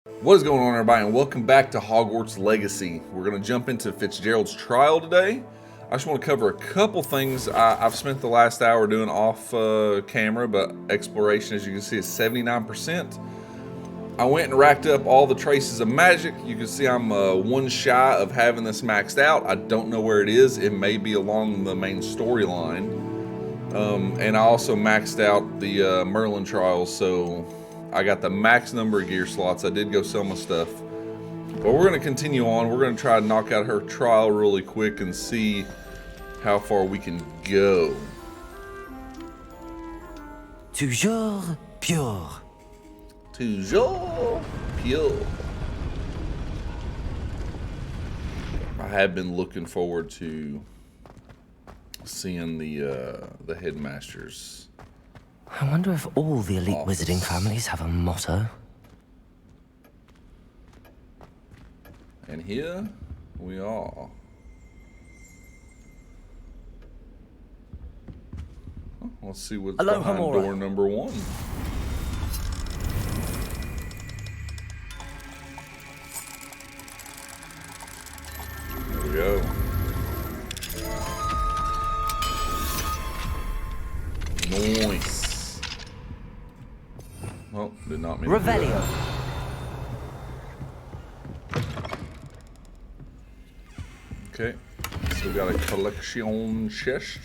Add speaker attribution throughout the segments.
Speaker 1: What is going on, everybody, and welcome back to Hogwarts Legacy. We're going to jump into Fitzgerald's trial today. I just want to cover a couple things I've spent the last hour doing off camera, but exploration, as you can see, is 79%. I went and racked up all the traces of magic. You can see I'm one shy of having this maxed out. I don't know where it is. It may be along the main storyline. And I also maxed out the Merlin trials, so I got the max number of gear slots. I did go sell my stuff. But we're going to continue on. We're going to try to knock out her trial really quick and see how far we can go.
Speaker 2: Toujours pure.
Speaker 1: Toujours pure. I have been looking forward to seeing the headmasters.
Speaker 2: I wonder if all the elite
Speaker 1: Office.
Speaker 2: wizarding families have a motto.
Speaker 1: And here we are. Well, let's see what's
Speaker 2: Aloha,
Speaker 1: behind
Speaker 2: Mora.
Speaker 1: door number 1. There we go. Nice. Well, did not mean to do that.
Speaker 2: Revelio.
Speaker 1: Okay, so we got a collection chest.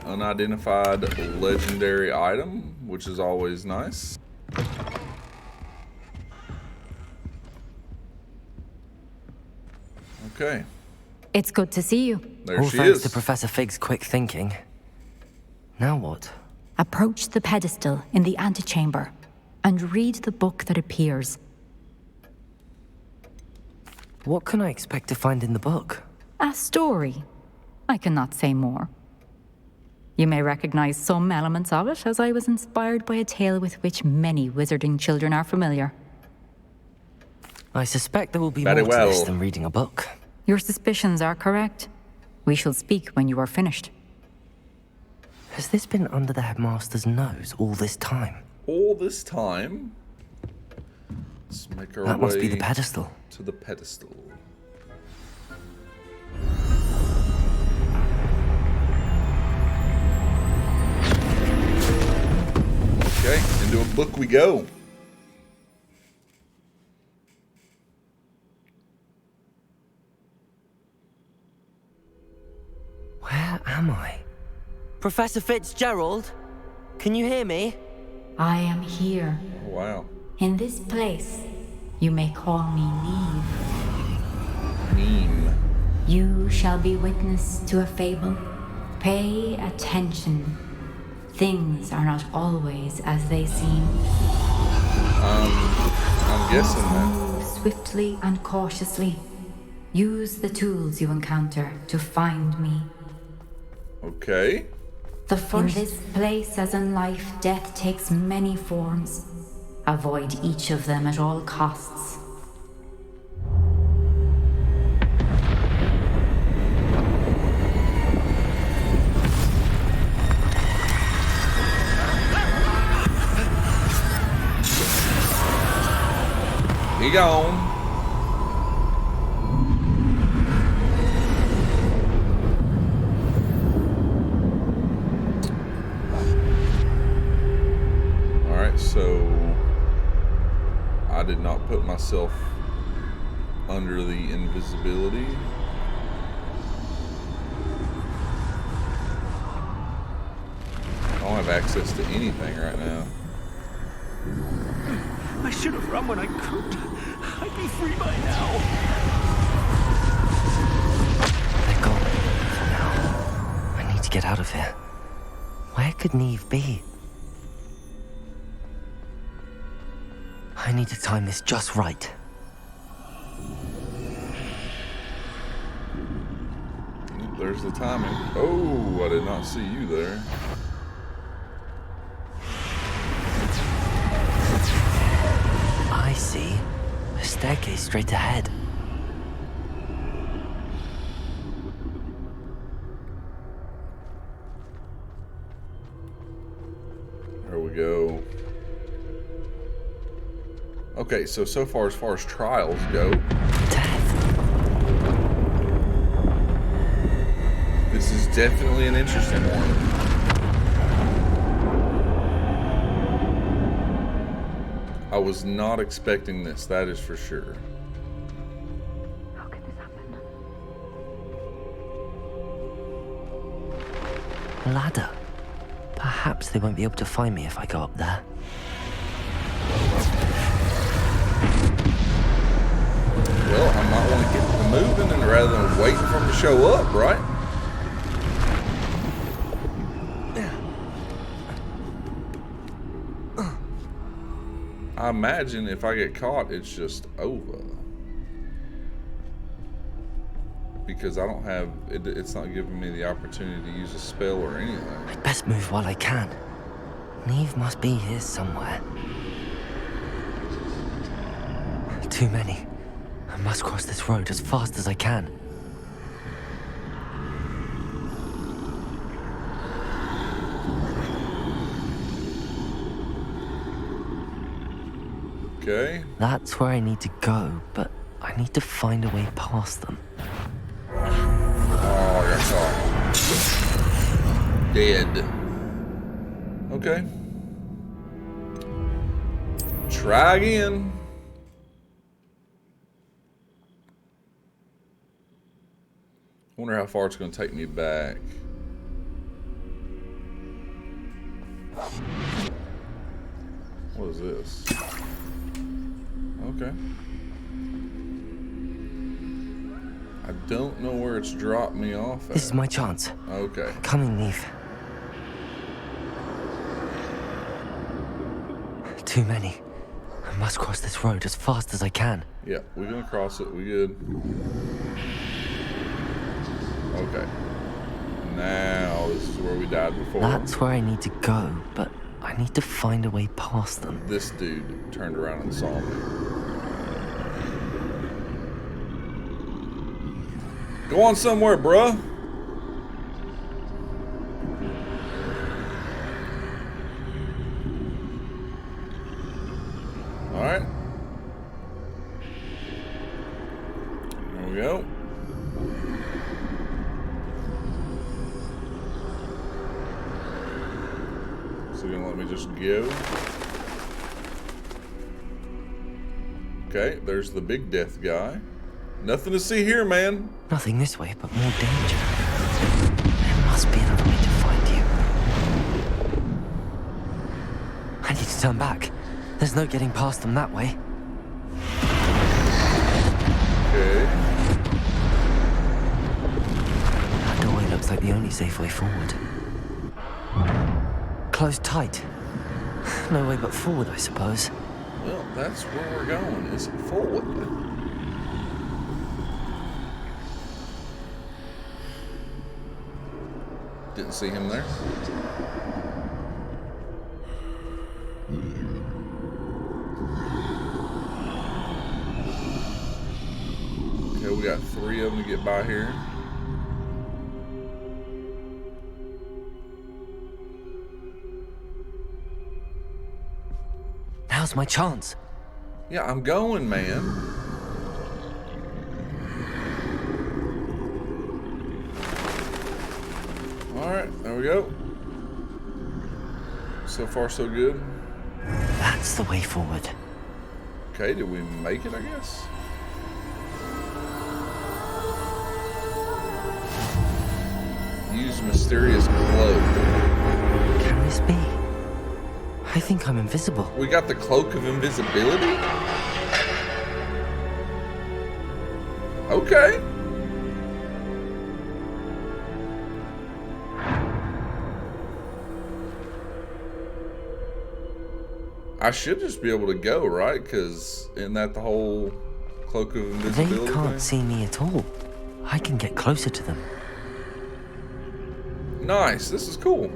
Speaker 1: Unidentified legendary item, which is always nice. Okay,
Speaker 3: It's good to see you.
Speaker 1: there
Speaker 2: All
Speaker 1: she
Speaker 2: thanks
Speaker 1: is.
Speaker 2: to Professor Fig's quick thinking. Now what?
Speaker 3: Approach the pedestal in the antechamber and read the book that appears.
Speaker 2: What can I expect to find in the book?
Speaker 3: A story. I cannot say more. You may recognize some elements of it, as I was inspired by a tale with which many wizarding children are familiar.
Speaker 2: I suspect there will be
Speaker 1: Very
Speaker 2: more to this
Speaker 1: well.
Speaker 2: than reading a book.
Speaker 3: Your suspicions are correct. We shall speak when you are finished.
Speaker 2: Has this been under the headmaster's nose all this time?
Speaker 1: All this time, let's make our
Speaker 2: That
Speaker 1: way
Speaker 2: must be the pedestal.
Speaker 1: to the pedestal. Okay, into a book we go.
Speaker 2: Where am I? Professor Fitzgerald? Can you hear me?
Speaker 3: I am here.
Speaker 1: Oh, wow.
Speaker 3: In this place, you may call me Niamh.
Speaker 1: Niamh.
Speaker 3: You shall be witness to a fable. Pay attention. Things are not always as they seem.
Speaker 1: I'm guessing that.
Speaker 3: Move swiftly and cautiously. Use the tools you encounter to find me.
Speaker 1: Okay.
Speaker 3: The first. In this place, as in life, death takes many forms. Avoid each of them at all costs.
Speaker 1: He gone. Alright, so I did not put myself under the invisibility. I don't have access to anything right now.
Speaker 4: I should have run when I could. I'd be free by now.
Speaker 2: They're gone for now. I need to get out of here. Where could Niamh be? I need to time this just right.
Speaker 1: There's the timing. Oh, I did not see you there.
Speaker 2: I see. A staircase straight ahead.
Speaker 1: There we go. Okay, so far as trials go,
Speaker 2: Death.
Speaker 1: this is definitely an interesting one. I was not expecting this, that is for sure.
Speaker 3: How could this happen?
Speaker 2: A ladder. Perhaps they won't be able to find me if I go up there.
Speaker 1: Well, I might want to get them moving and rather than waiting for them to show up, right? I imagine if I get caught, it's just over. Because I don't have, it's not giving me the opportunity to use a spell or anything.
Speaker 2: I'd best move while I can. Niamh must be here somewhere. Too many. I must cross this road as fast as I can.
Speaker 1: Okay.
Speaker 2: That's where I need to go, but I need to find a way past them.
Speaker 1: Oh, I got caught. Dead. Okay. Try again. Wonder how far it's going to take me back. What is this? Okay. I don't know where it's dropped me off at.
Speaker 2: This is my chance.
Speaker 1: Okay.
Speaker 2: Coming, Niamh. Too many. I must cross this road as fast as I can.
Speaker 1: Yeah, we're gonna cross it. We good. Okay. Now, this is where we died before.
Speaker 2: That's where I need to go, but I need to find a way past them.
Speaker 1: This dude turned around and saw me. Go on somewhere, bruh. Alright. There we go. So you're gonna let me just go? Okay, there's the big death guy. Nothing to see here, man.
Speaker 2: Nothing this way, but more danger. There must be another way to find you. I need to turn back. There's no getting past them that way.
Speaker 1: Okay.
Speaker 2: That doorway looks like the only safe way forward. Closed tight. No way but forward, I suppose.
Speaker 1: Well, that's where we're going, is forward. Didn't see him there. Okay, we got 3 of them to get by here.
Speaker 2: Now's my chance.
Speaker 1: Yeah, I'm going, man. Alright, there we go. So far, so good.
Speaker 2: That's the way forward.
Speaker 1: Okay, did we make it, I guess? Use mysterious cloak.
Speaker 2: Can this be? I think I'm invisible.
Speaker 1: We got the cloak of invisibility? Okay. I should just be able to go, right? Because isn't that the whole cloak of invisibility
Speaker 2: They can't
Speaker 1: thing?
Speaker 2: see me at all. I can get closer to them.
Speaker 1: Nice, this is cool.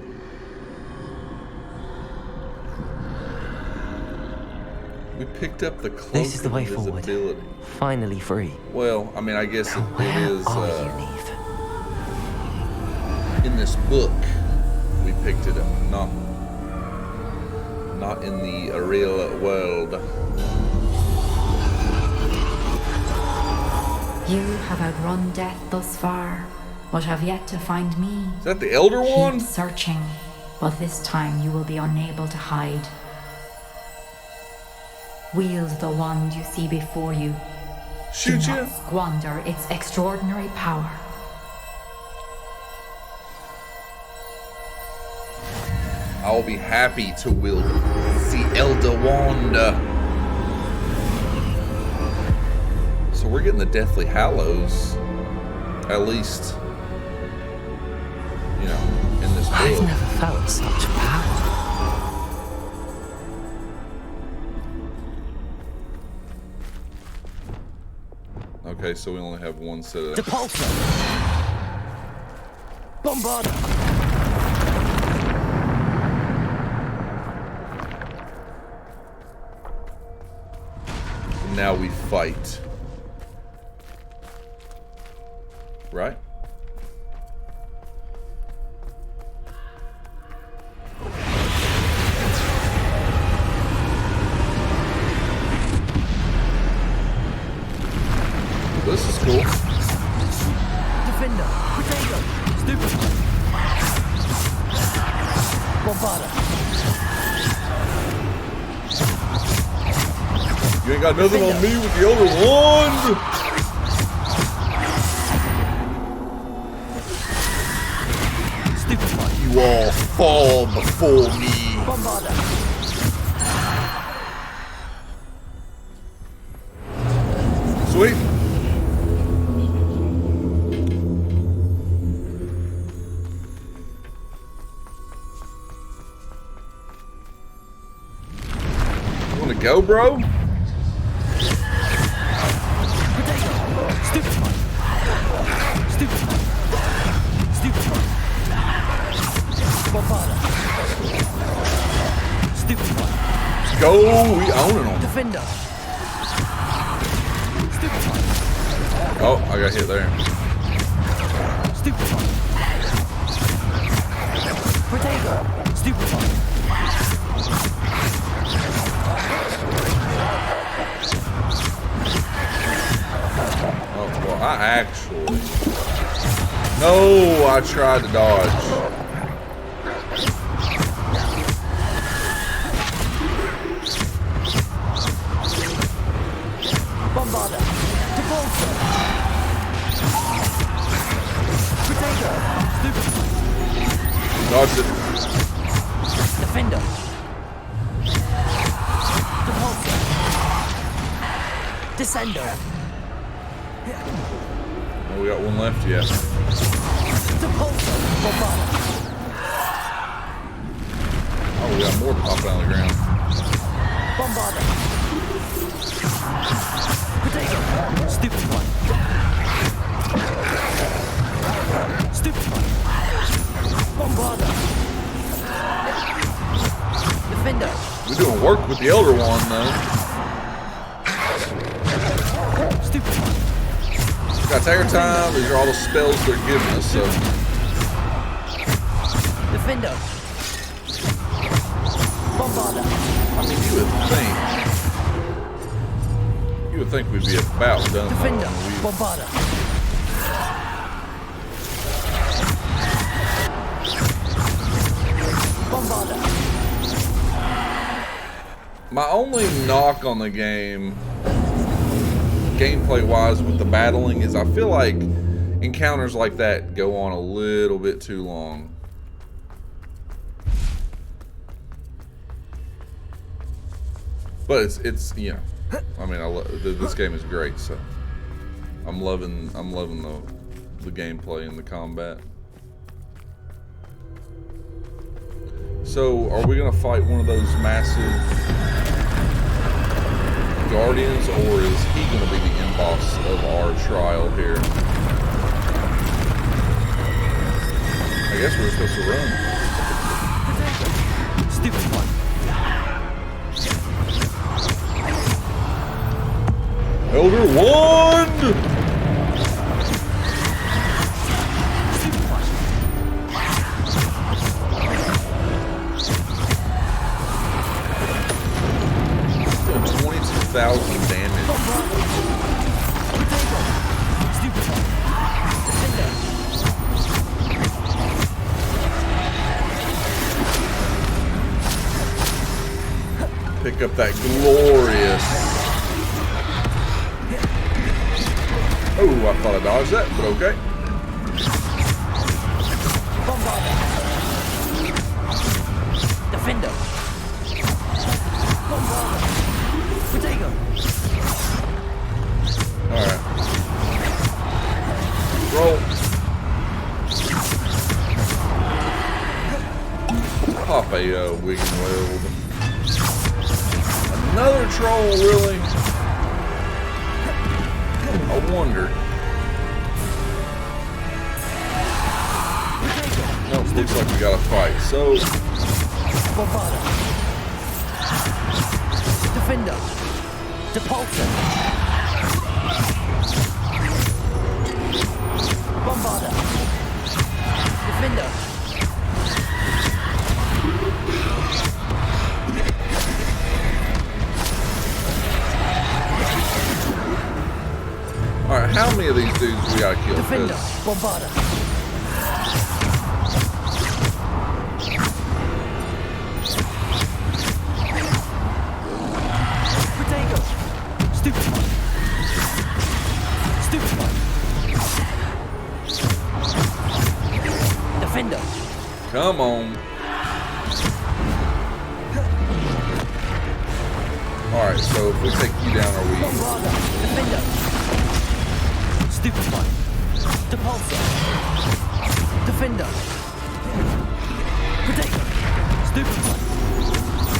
Speaker 1: We picked up the cloak
Speaker 2: This is the
Speaker 1: of
Speaker 2: way forward.
Speaker 1: invisibility.
Speaker 2: Finally free.
Speaker 1: Well, I mean, I guess
Speaker 2: Now,
Speaker 1: it
Speaker 2: where
Speaker 1: is
Speaker 2: are you, Niamh?
Speaker 1: in this book. We picked it up, Not in the real world.
Speaker 3: You have outrun death thus far, but have yet to find me.
Speaker 1: Is that the Elder Wand?
Speaker 3: Keep searching, but this time you will be unable to hide. Wield the wand you see before you.
Speaker 1: Shoot
Speaker 3: Do
Speaker 1: you?
Speaker 3: not squander its extraordinary power.
Speaker 1: I'll be happy to wield the Elder Wand. So we're getting the Deathly Hallows, at least, you know, in this
Speaker 2: I've
Speaker 1: build.
Speaker 2: never felt such power.
Speaker 1: Okay, so we only have one set of...
Speaker 2: Depulsor! Bombarder!
Speaker 1: Now we fight. Right? This is cool.
Speaker 2: Defender! Potato! Stupid! Bombarder!
Speaker 1: You ain't got nothing on me with the Elder Wand!
Speaker 2: Stupid one!
Speaker 1: You all fall before me.
Speaker 2: Bombarder!
Speaker 1: Sweet. You wanna go, bro?
Speaker 2: Potato! Stupid one! Stupid one! Stupid one! Bombarder! Stupid one!
Speaker 1: Let's go. We owning them.
Speaker 2: Defender! Stupid one!
Speaker 1: Oh, I got hit there.
Speaker 2: Stupid one! Potato! Stupid one!
Speaker 1: Oh, well, I actually... No, I tried to dodge.
Speaker 2: Bombarder! Depulsor! Potato! Stupid one!
Speaker 1: Dodged it.
Speaker 2: Defender! Depulsor! Descender!
Speaker 1: Oh, we got one left yet.
Speaker 2: Depulsor! Bombarder!
Speaker 1: Oh, we got more popping out of the ground.
Speaker 2: Bombarder! Potato! Stupid one! Stupid one! Bombarder! Defender!
Speaker 1: We're doing work with the Elder Wand, though.
Speaker 2: Stupid one!
Speaker 1: Got Tiger Time. These are all the spells they're giving us, so...
Speaker 2: Defender! Bombarder!
Speaker 1: I mean, you would think we'd be about done.
Speaker 2: Defender!
Speaker 1: though.
Speaker 2: Bombarder! Bombarder!
Speaker 1: My only knock on the game, gameplay-wise, with the battling, is I feel like encounters like that go on a little bit too long. But it's you know, I mean, this game is great, so I'm loving the gameplay and the combat. So, are we gonna fight one of those massive guardians, or is he gonna be the end boss of our trial here? I guess we're supposed to run.
Speaker 2: Stupid one!
Speaker 1: Elder Wand!
Speaker 2: Stupid one!
Speaker 1: 2,000 damage. Pick up that glorious. Oh, I thought I dodged that, but okay.
Speaker 2: Defender.
Speaker 1: Alright. Roll. Pop a wig and weld. Another troll, really? I wonder. Nope, looks like we got a fight. So,
Speaker 2: Defender. Depulsor. Bombarder. Defender.
Speaker 1: alright, how many of these dudes we gotta kill?
Speaker 2: Defender.
Speaker 1: 'Cause
Speaker 2: Bombarder. Defender.
Speaker 1: Come on. Alright, so if we take you down, are we...
Speaker 2: Defender. Stupefy. Depulsor. Defender. Protector. Stupefy.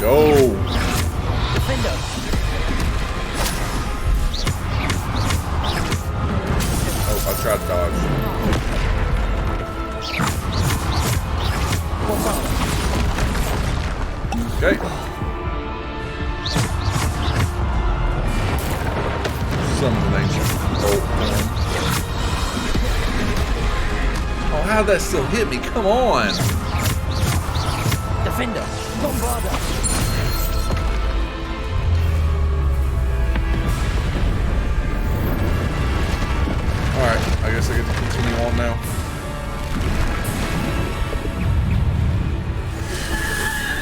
Speaker 1: Go!
Speaker 2: Defender.
Speaker 1: Oh, I tried to dodge.
Speaker 2: Bombarder.
Speaker 1: Okay. Summon an ancient bolt form. Oh, how'd that still hit me? Come on!
Speaker 2: Defender. Bombarder.
Speaker 1: Alright, I guess I get to continue on now.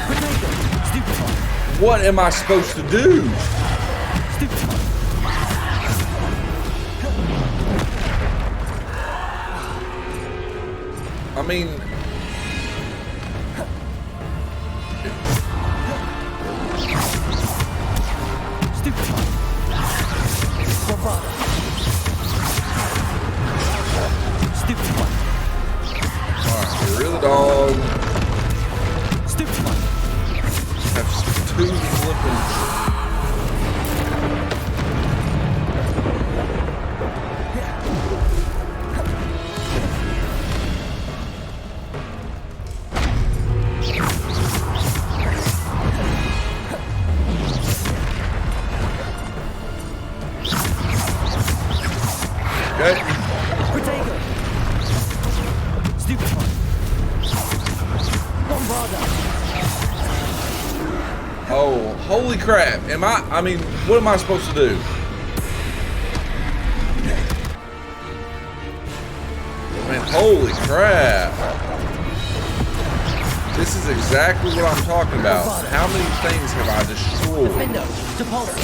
Speaker 2: Protector. Stupefy.
Speaker 1: What am I supposed to do?
Speaker 2: Stupefy.
Speaker 1: I mean...
Speaker 2: Stupefy. Bombarder. Stupefy.
Speaker 1: Alright, you're the dog.
Speaker 2: Stupefy.
Speaker 1: Have two flipping... Okay.
Speaker 2: Protego. Stupefy. Bombarder.
Speaker 1: Oh, holy crap. I mean, what am I supposed to do? Man, holy crap. This is exactly what I'm talking about. How many things have I destroyed?
Speaker 2: Defender. Depulsor.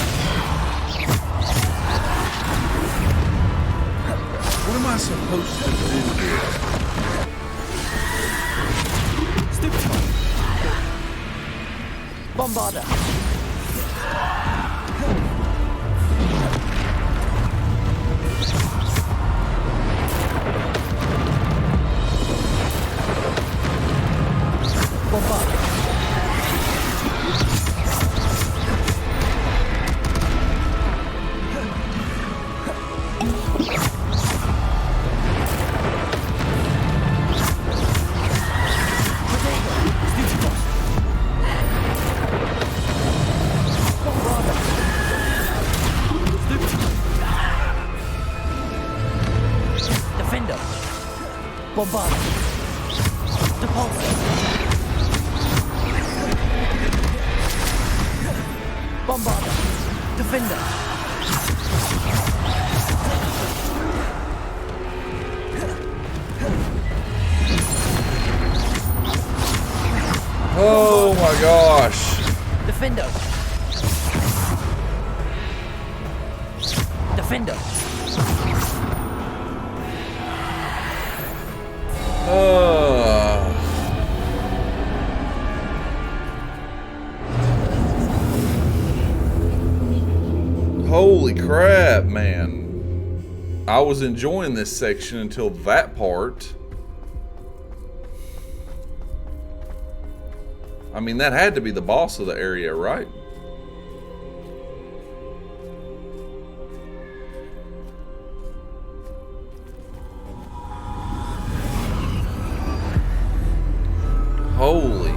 Speaker 1: What am I supposed to do here?
Speaker 2: Stupefy. Bombarder. Bombarder. Defender. Bombarder. Depulsor. Bombarder. Defender!
Speaker 1: Oh my gosh.
Speaker 2: Defender! Defender!
Speaker 1: Holy crap, man. I was enjoying this section until that part. I mean, that had to be the boss of the area, right? Holy.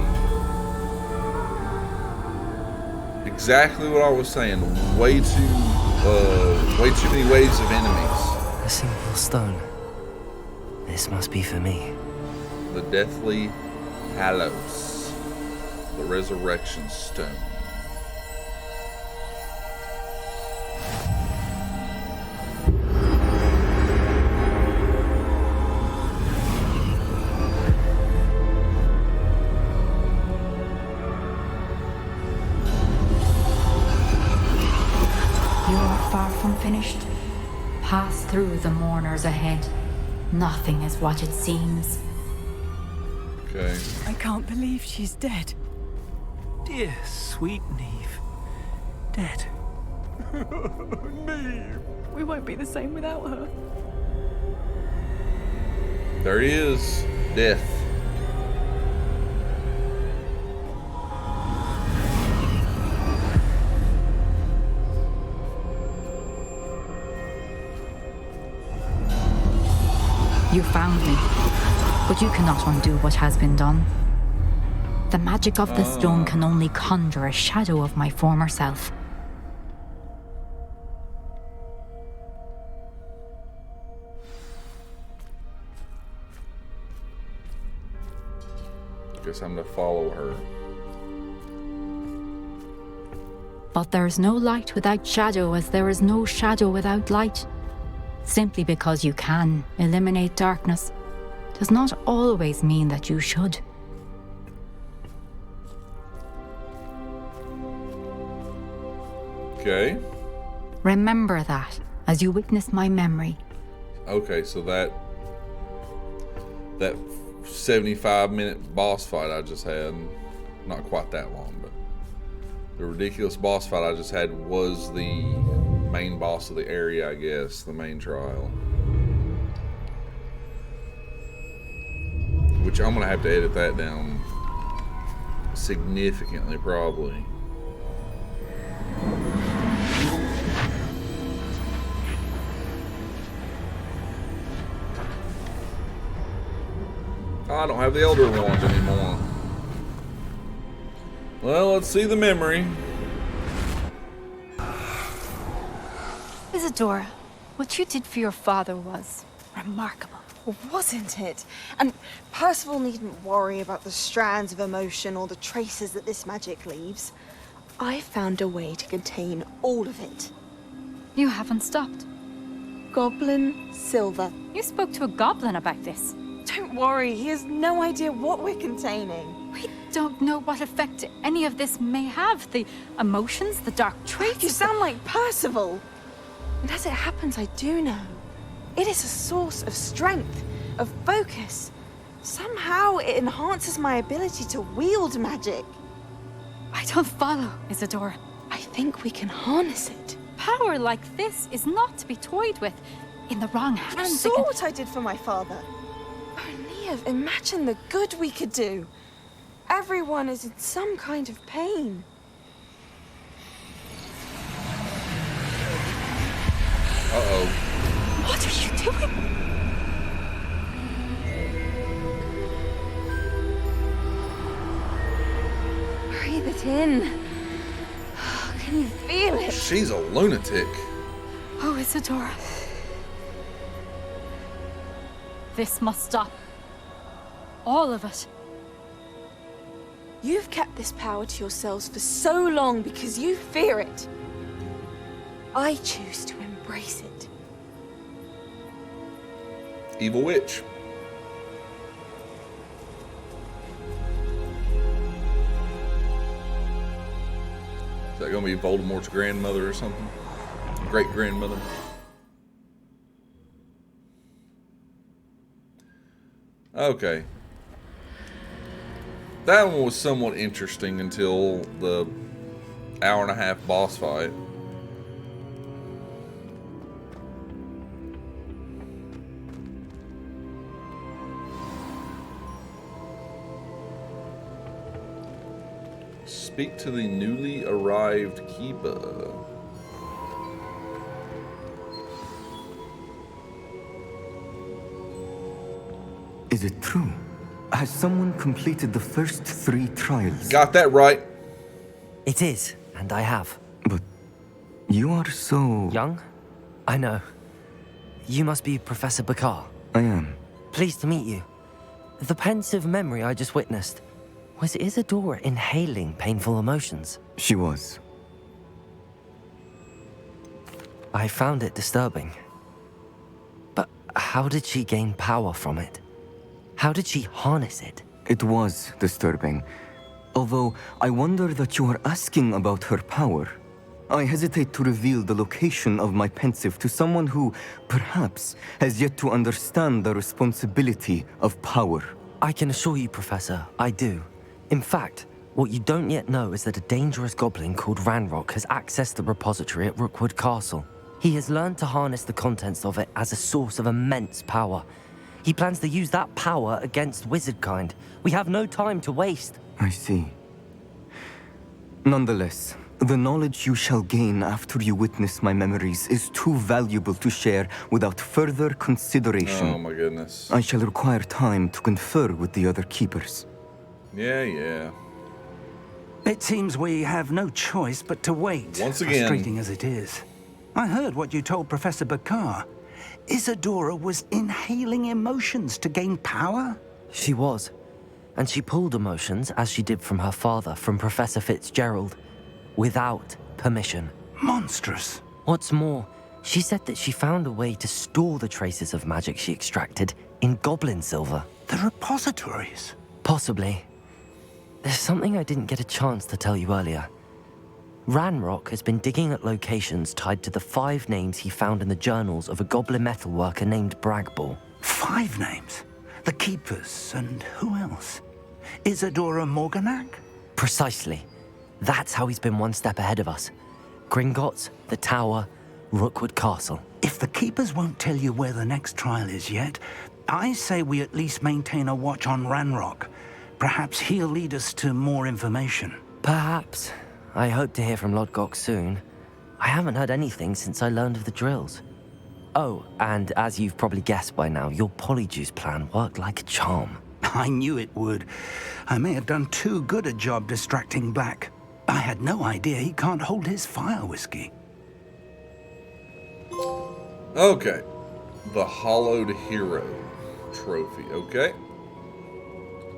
Speaker 1: Exactly what I was saying. Way too many waves of enemies.
Speaker 2: A simple stone. This must be for me.
Speaker 1: The Deathly Hallows. The Resurrection Stone.
Speaker 3: You are far from finished. Pass through the mourners ahead. Nothing is what it seems.
Speaker 1: Okay.
Speaker 5: I can't believe she's dead.
Speaker 4: Dear sweet Niamh. Dead.
Speaker 5: Niamh! We won't be the same without her.
Speaker 1: There he is. Death.
Speaker 3: You found me, but you cannot undo what has been done. The magic of the stone can only conjure a shadow of my former self.
Speaker 1: Guess I'm to follow her.
Speaker 3: But there is no light without shadow, as there is no shadow without light. Simply because you can eliminate darkness does not always mean that you should.
Speaker 1: Okay.
Speaker 3: Remember that as you witness my memory.
Speaker 1: Okay, so that 75-minute boss fight I just had, not quite that long, but the ridiculous boss fight I just had was the main boss of the area, I guess, the main trial. Which I'm gonna have to edit that down significantly, probably. I don't have the Elder Wand anymore. Well, let's see the memory.
Speaker 5: Isadora, what you did for your father was remarkable.
Speaker 6: Wasn't it? And Percival needn't worry about the strands of emotion or the traces that this magic leaves. I found a way to contain all of it.
Speaker 3: You haven't stopped.
Speaker 6: Goblin Silver.
Speaker 3: You spoke to a goblin about this.
Speaker 6: Don't worry, he has no idea what we're containing.
Speaker 3: We don't know what effect any of this may have. The emotions, the dark traits.
Speaker 6: You sound like Percival. And as it happens, I do know. It is a source of strength, of focus. Somehow it enhances my ability to wield magic.
Speaker 3: I don't follow, Isadora.
Speaker 6: I think we can harness it.
Speaker 3: Power like this is not to be toyed with. In the wrong
Speaker 6: You
Speaker 3: hands,
Speaker 6: saw what I did for my father. Oh, Niamh, imagine the good we could do. Everyone is in some kind of pain.
Speaker 1: Uh-oh.
Speaker 3: What are you doing?
Speaker 6: Breathe it in. Can you feel it?
Speaker 1: She's a lunatic.
Speaker 3: Oh, Isadora. This must stop. All of it.
Speaker 6: You've kept this power to yourselves for so long because you fear it. I choose to embrace it.
Speaker 1: Evil witch. Is that going to be Voldemort's grandmother or something? Great-grandmother? Okay. That one was somewhat interesting until the hour-and-a-half boss fight. Speak to the newly arrived keeper.
Speaker 7: Is it true? Has someone completed the first 3 trials?
Speaker 1: Got that right.
Speaker 2: It is, and I have.
Speaker 7: But you are so...
Speaker 2: Young? I know. You must be Professor Bakar.
Speaker 7: I am.
Speaker 2: Pleased to meet you. The pensive memory I just witnessed. Was Isadora inhaling painful emotions?
Speaker 7: She was.
Speaker 2: I found it disturbing. But how did she gain power from it? How did she harness it?
Speaker 7: It was disturbing. Although I wonder that you are asking about her power. I hesitate to reveal the location of my pensive to someone who, perhaps, has yet to understand the responsibility of power.
Speaker 2: I can assure you, Professor, I do. In fact, what you don't yet know is that a dangerous goblin called Ranrock has accessed the repository at Rookwood Castle. He has learned to harness the contents of it as a source of immense power. He plans to use that power against wizardkind. We have no time to waste.
Speaker 7: I see. Nonetheless, the knowledge you shall gain after you witness my memories is too valuable to share without further consideration.
Speaker 1: Oh my goodness.
Speaker 7: I shall require time to confer with the other keepers.
Speaker 1: Yeah.
Speaker 4: It seems we have no choice but to wait.
Speaker 1: Once again.
Speaker 4: Frustrating as it is. I heard what you told Professor Bakar. Isadora was inhaling emotions to gain power?
Speaker 2: She was. And she pulled emotions, as she did from her father, from Professor Fitzgerald, without permission.
Speaker 4: Monstrous.
Speaker 2: What's more, she said that she found a way to store the traces of magic she extracted in goblin silver.
Speaker 4: The repositories.
Speaker 2: Possibly. There's something I didn't get a chance to tell you earlier. Ranrock has been digging at locations tied to the 5 names he found in the journals of a goblin metalworker named Bragball.
Speaker 4: 5 names? The Keepers, and who else? Isadora Morganac?
Speaker 2: Precisely. That's how he's been one step ahead of us. Gringotts, the Tower, Rookwood Castle.
Speaker 4: If the Keepers won't tell you where the next trial is yet, I say we at least maintain a watch on Ranrock. Perhaps he'll lead us to more information.
Speaker 2: Perhaps. I hope to hear from Lodgok soon. I haven't heard anything since I learned of the drills. Oh, and as you've probably guessed by now, your polyjuice plan worked like a charm.
Speaker 4: I knew it would. I may have done too good a job distracting Black. I had no idea he can't hold his fire whiskey.
Speaker 1: Okay. The Hollowed Hero trophy. Okay.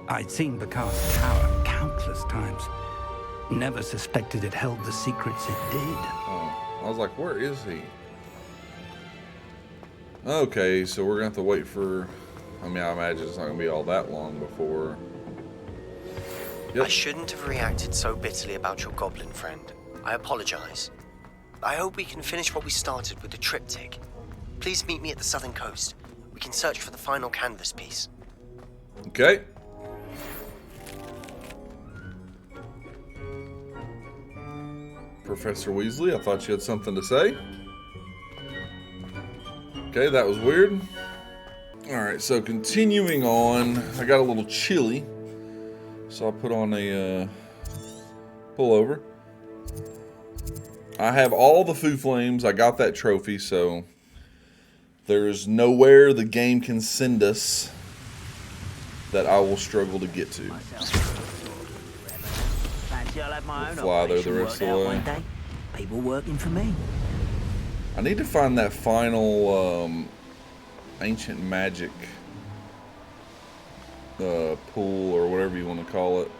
Speaker 4: I'd seen Bakar's tower countless times. Never suspected it held the secrets it did.
Speaker 1: Oh, I was like, where is he? Okay, so we're going to have to wait for... I mean, I imagine it's not going to be all that long before...
Speaker 8: I shouldn't have reacted so bitterly about your goblin friend. I apologize. I hope we can finish what we started with the triptych. Please meet me at the southern coast. We can search for the final canvas piece.
Speaker 1: Okay. Professor Weasley, I thought you had something to say. Okay, that was weird. Alright, so continuing on, I got a little chilly, so I'll put on a pullover. I have all the Foo Flames, I got that trophy, so there's nowhere the game can send us that I will struggle to get to. We'll fly there the rest of the way.
Speaker 4: People working for me.
Speaker 1: I need to find that final ancient magic pool or whatever you want to call it.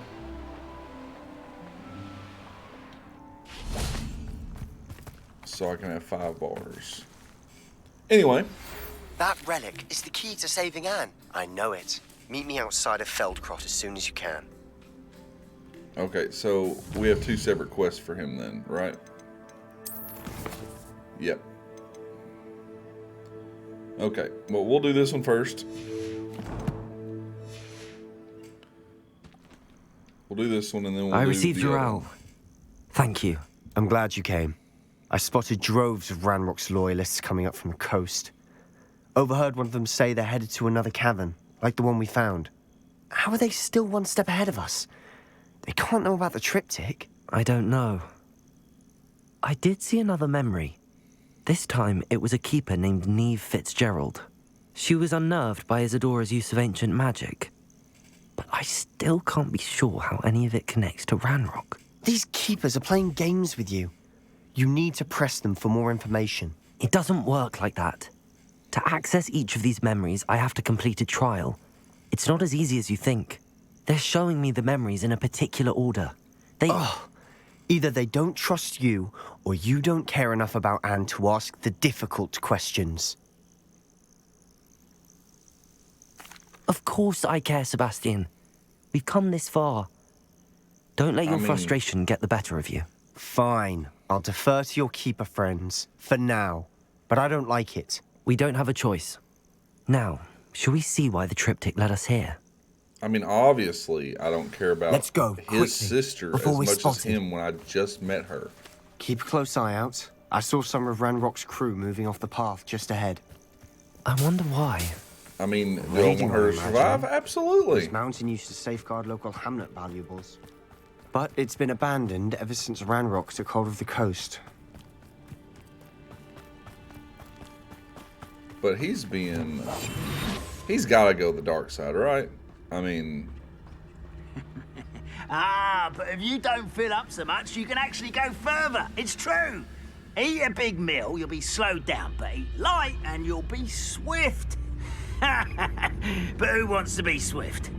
Speaker 1: so I can have 5 bars. Anyway.
Speaker 8: That relic is the key to saving Anne. I know it. Meet me outside of Feldcrot as soon as you can.
Speaker 1: Okay, so we have 2 separate quests for him then, right? Yep. Okay, well, we'll do this one first. We'll do this one and then we'll
Speaker 2: I
Speaker 1: do
Speaker 2: received
Speaker 1: the
Speaker 2: your
Speaker 1: other
Speaker 2: owl.
Speaker 1: one.
Speaker 2: Thank you.
Speaker 9: I'm glad you came. I spotted droves of Ranrock's loyalists coming up from the coast. Overheard one of them say they're headed to another cavern, like the one we found. How are they still one step ahead of us? They can't know about the triptych.
Speaker 2: I don't know. I did see another memory. This time, it was a keeper named Niamh Fitzgerald. She was unnerved by Isadora's use of ancient magic. But I still can't be sure how any of it connects to Ranrock.
Speaker 9: These keepers are playing games with you. You need to press them for more information.
Speaker 2: It doesn't work like that. To access each of these memories, I have to complete a trial. It's not as easy as you think. They're showing me the memories in a particular order.
Speaker 9: Either they don't trust you, or you don't care enough about Anne to ask the difficult questions.
Speaker 2: Of course I care, Sebastian. We've come this far. Don't let your frustration get the better of you.
Speaker 9: Fine. I'll defer to your keeper friends, for now. But I don't like it.
Speaker 2: We don't have a choice. Now, shall we see why the triptych led us here?
Speaker 1: I mean, obviously, I don't care about
Speaker 9: Let's go,
Speaker 1: his
Speaker 9: quickly,
Speaker 1: sister as
Speaker 9: before we
Speaker 1: much
Speaker 9: spot
Speaker 1: as him when I just met her.
Speaker 9: Keep a close eye out. I saw some of Ranrock's crew moving off the path just ahead.
Speaker 2: I wonder why.
Speaker 1: I mean, do I want her to survive? Absolutely.
Speaker 9: This mountain used to safeguard local hamlet valuables. But it's been abandoned ever since Ranrock took hold of the coast.
Speaker 1: But he's got to go the dark side, right? I mean...
Speaker 10: But if you don't fill up so much, you can actually go further. It's true. Eat a big meal, you'll be slowed down, but eat light and you'll be swift. But who wants to be swift?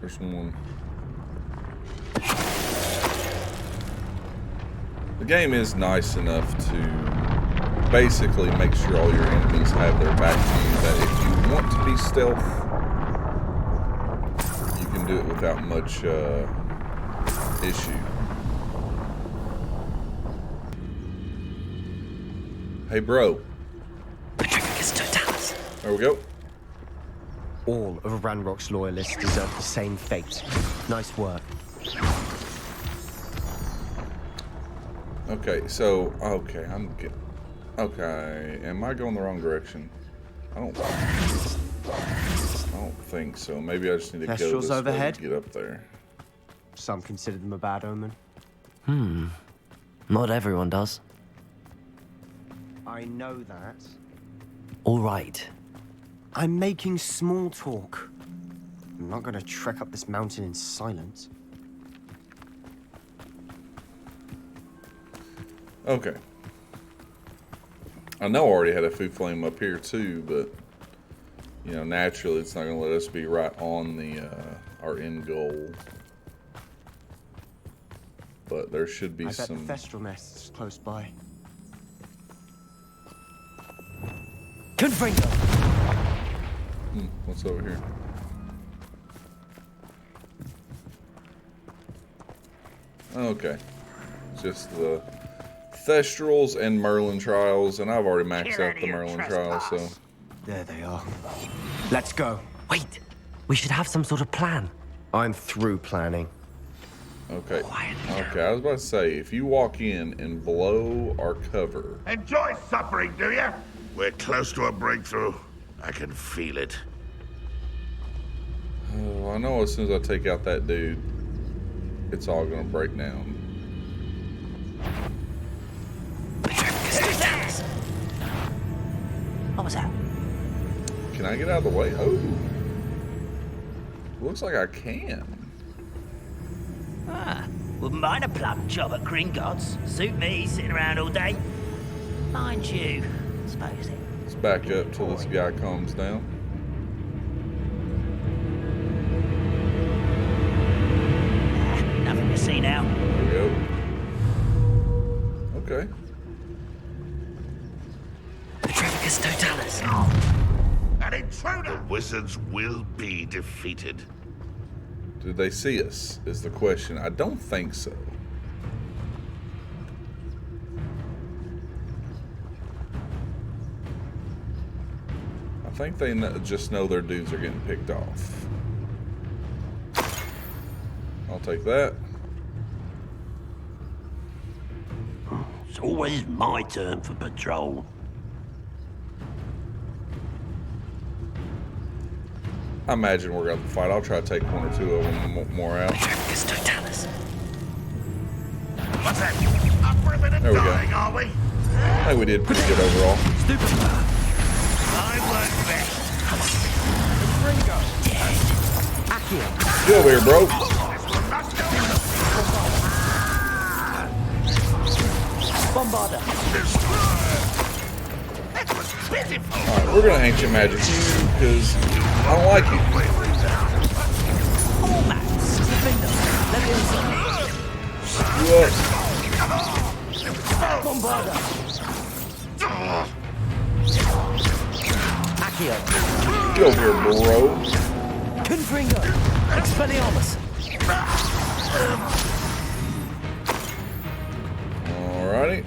Speaker 1: There's one. The game is nice enough to basically make sure all your enemies have their back to you, that if you want to be stealth, you can do it without much issue. Hey, bro. There we go.
Speaker 9: All of Ranrock's loyalists deserve the same fate. Nice work.
Speaker 1: Okay, so, okay, okay, am I going the wrong direction? I don't think so. Maybe I just need to go
Speaker 9: Kestrel's
Speaker 1: this
Speaker 9: overhead?
Speaker 1: way to get up there.
Speaker 9: Some consider them a bad omen.
Speaker 2: Not everyone does.
Speaker 9: I know that.
Speaker 2: All right.
Speaker 9: I'm making small talk. I'm not going to trek up this mountain in silence.
Speaker 1: Okay. I know I already had a food flame up here too, but you know, naturally it's not going to let us be right on the our end goal. But there should be
Speaker 9: I bet the
Speaker 1: some.
Speaker 9: Thestral nest's close by.
Speaker 2: Confringo!
Speaker 1: What's over here? Okay. Just the Thestrals and Merlin trials, and I've already maxed out the Merlin trials, so.
Speaker 9: There they are. Let's go.
Speaker 2: Wait! We should have some sort of plan.
Speaker 9: I'm through planning.
Speaker 1: Okay. Okay, I was about to say, if you walk in and blow our cover.
Speaker 11: Enjoy suffering, do you? We're close to a breakthrough. I can feel it.
Speaker 1: Oh, I know as soon as I take out that dude, it's all gonna break down.
Speaker 10: What was that?
Speaker 1: Can I get out of the way? Oh. Looks like I can.
Speaker 10: Wouldn't mind a plum job at Gringotts. Suit me, sitting around all day. Mind you, suppose it.
Speaker 1: Let's back up till this guy calms down.
Speaker 11: Wizards will be defeated.
Speaker 1: Do they see us, is the question. I don't think so. I think they just know their dudes are getting picked off. I'll take that.
Speaker 10: It's always my turn for patrol.
Speaker 1: I imagine we're going to fight. I'll try to take one or two of them more out.
Speaker 2: What's
Speaker 11: that? Up for a bit of
Speaker 1: There we go.
Speaker 11: dying, are we?
Speaker 1: I think we did pretty good overall.
Speaker 10: I work best.
Speaker 1: Get over here, bro.
Speaker 10: Bombarder.
Speaker 1: Alright, we're going to ancient magic you because I don't like you. You up.
Speaker 10: Bombarder. Accio.
Speaker 1: Get over here, bro.
Speaker 10: Confringo. Expelliarmus.
Speaker 1: Alrighty.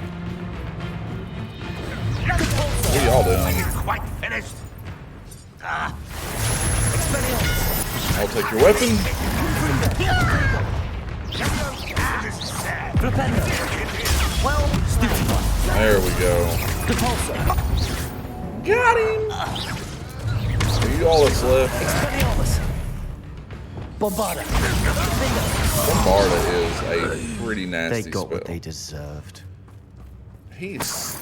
Speaker 1: What are y'all doing?
Speaker 11: Quite finished.
Speaker 1: I'll take your weapon.
Speaker 10: Well,
Speaker 1: There we go. Got him! Are you all that's left?
Speaker 10: Expelliarmus. Bombarder.
Speaker 1: Bombarda is a pretty nasty
Speaker 9: They got
Speaker 1: spell.
Speaker 9: what they deserved.
Speaker 1: He's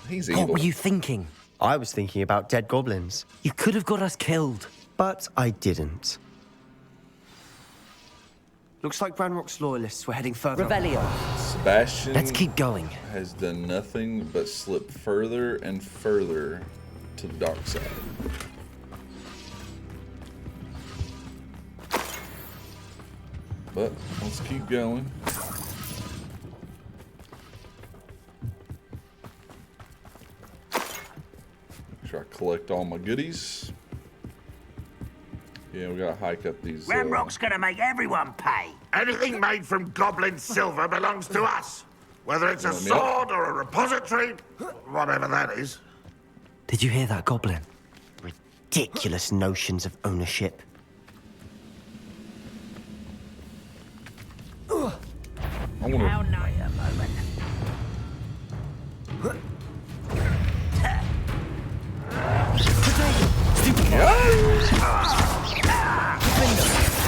Speaker 2: What
Speaker 1: evil.
Speaker 2: were you thinking?
Speaker 9: I was thinking about dead goblins,
Speaker 2: You could have got us killed.
Speaker 9: but I didn't. Looks like Ranrock's loyalists were heading further.
Speaker 2: Revelio.
Speaker 1: Sebastian
Speaker 2: Let's keep going.
Speaker 1: has done nothing but slip further and further to the dark side. But let's keep going. Make sure I collect all my goodies. Yeah, we gotta hike up these.
Speaker 10: Ramrock's gonna make everyone pay.
Speaker 11: Anything made from goblin silver belongs to us. Whether it's a
Speaker 1: Let me up.
Speaker 11: sword or a repository, whatever that is.
Speaker 2: Did you hear that, Goblin?
Speaker 9: Ridiculous notions of ownership.
Speaker 1: I wonder.
Speaker 10: How nice a moment.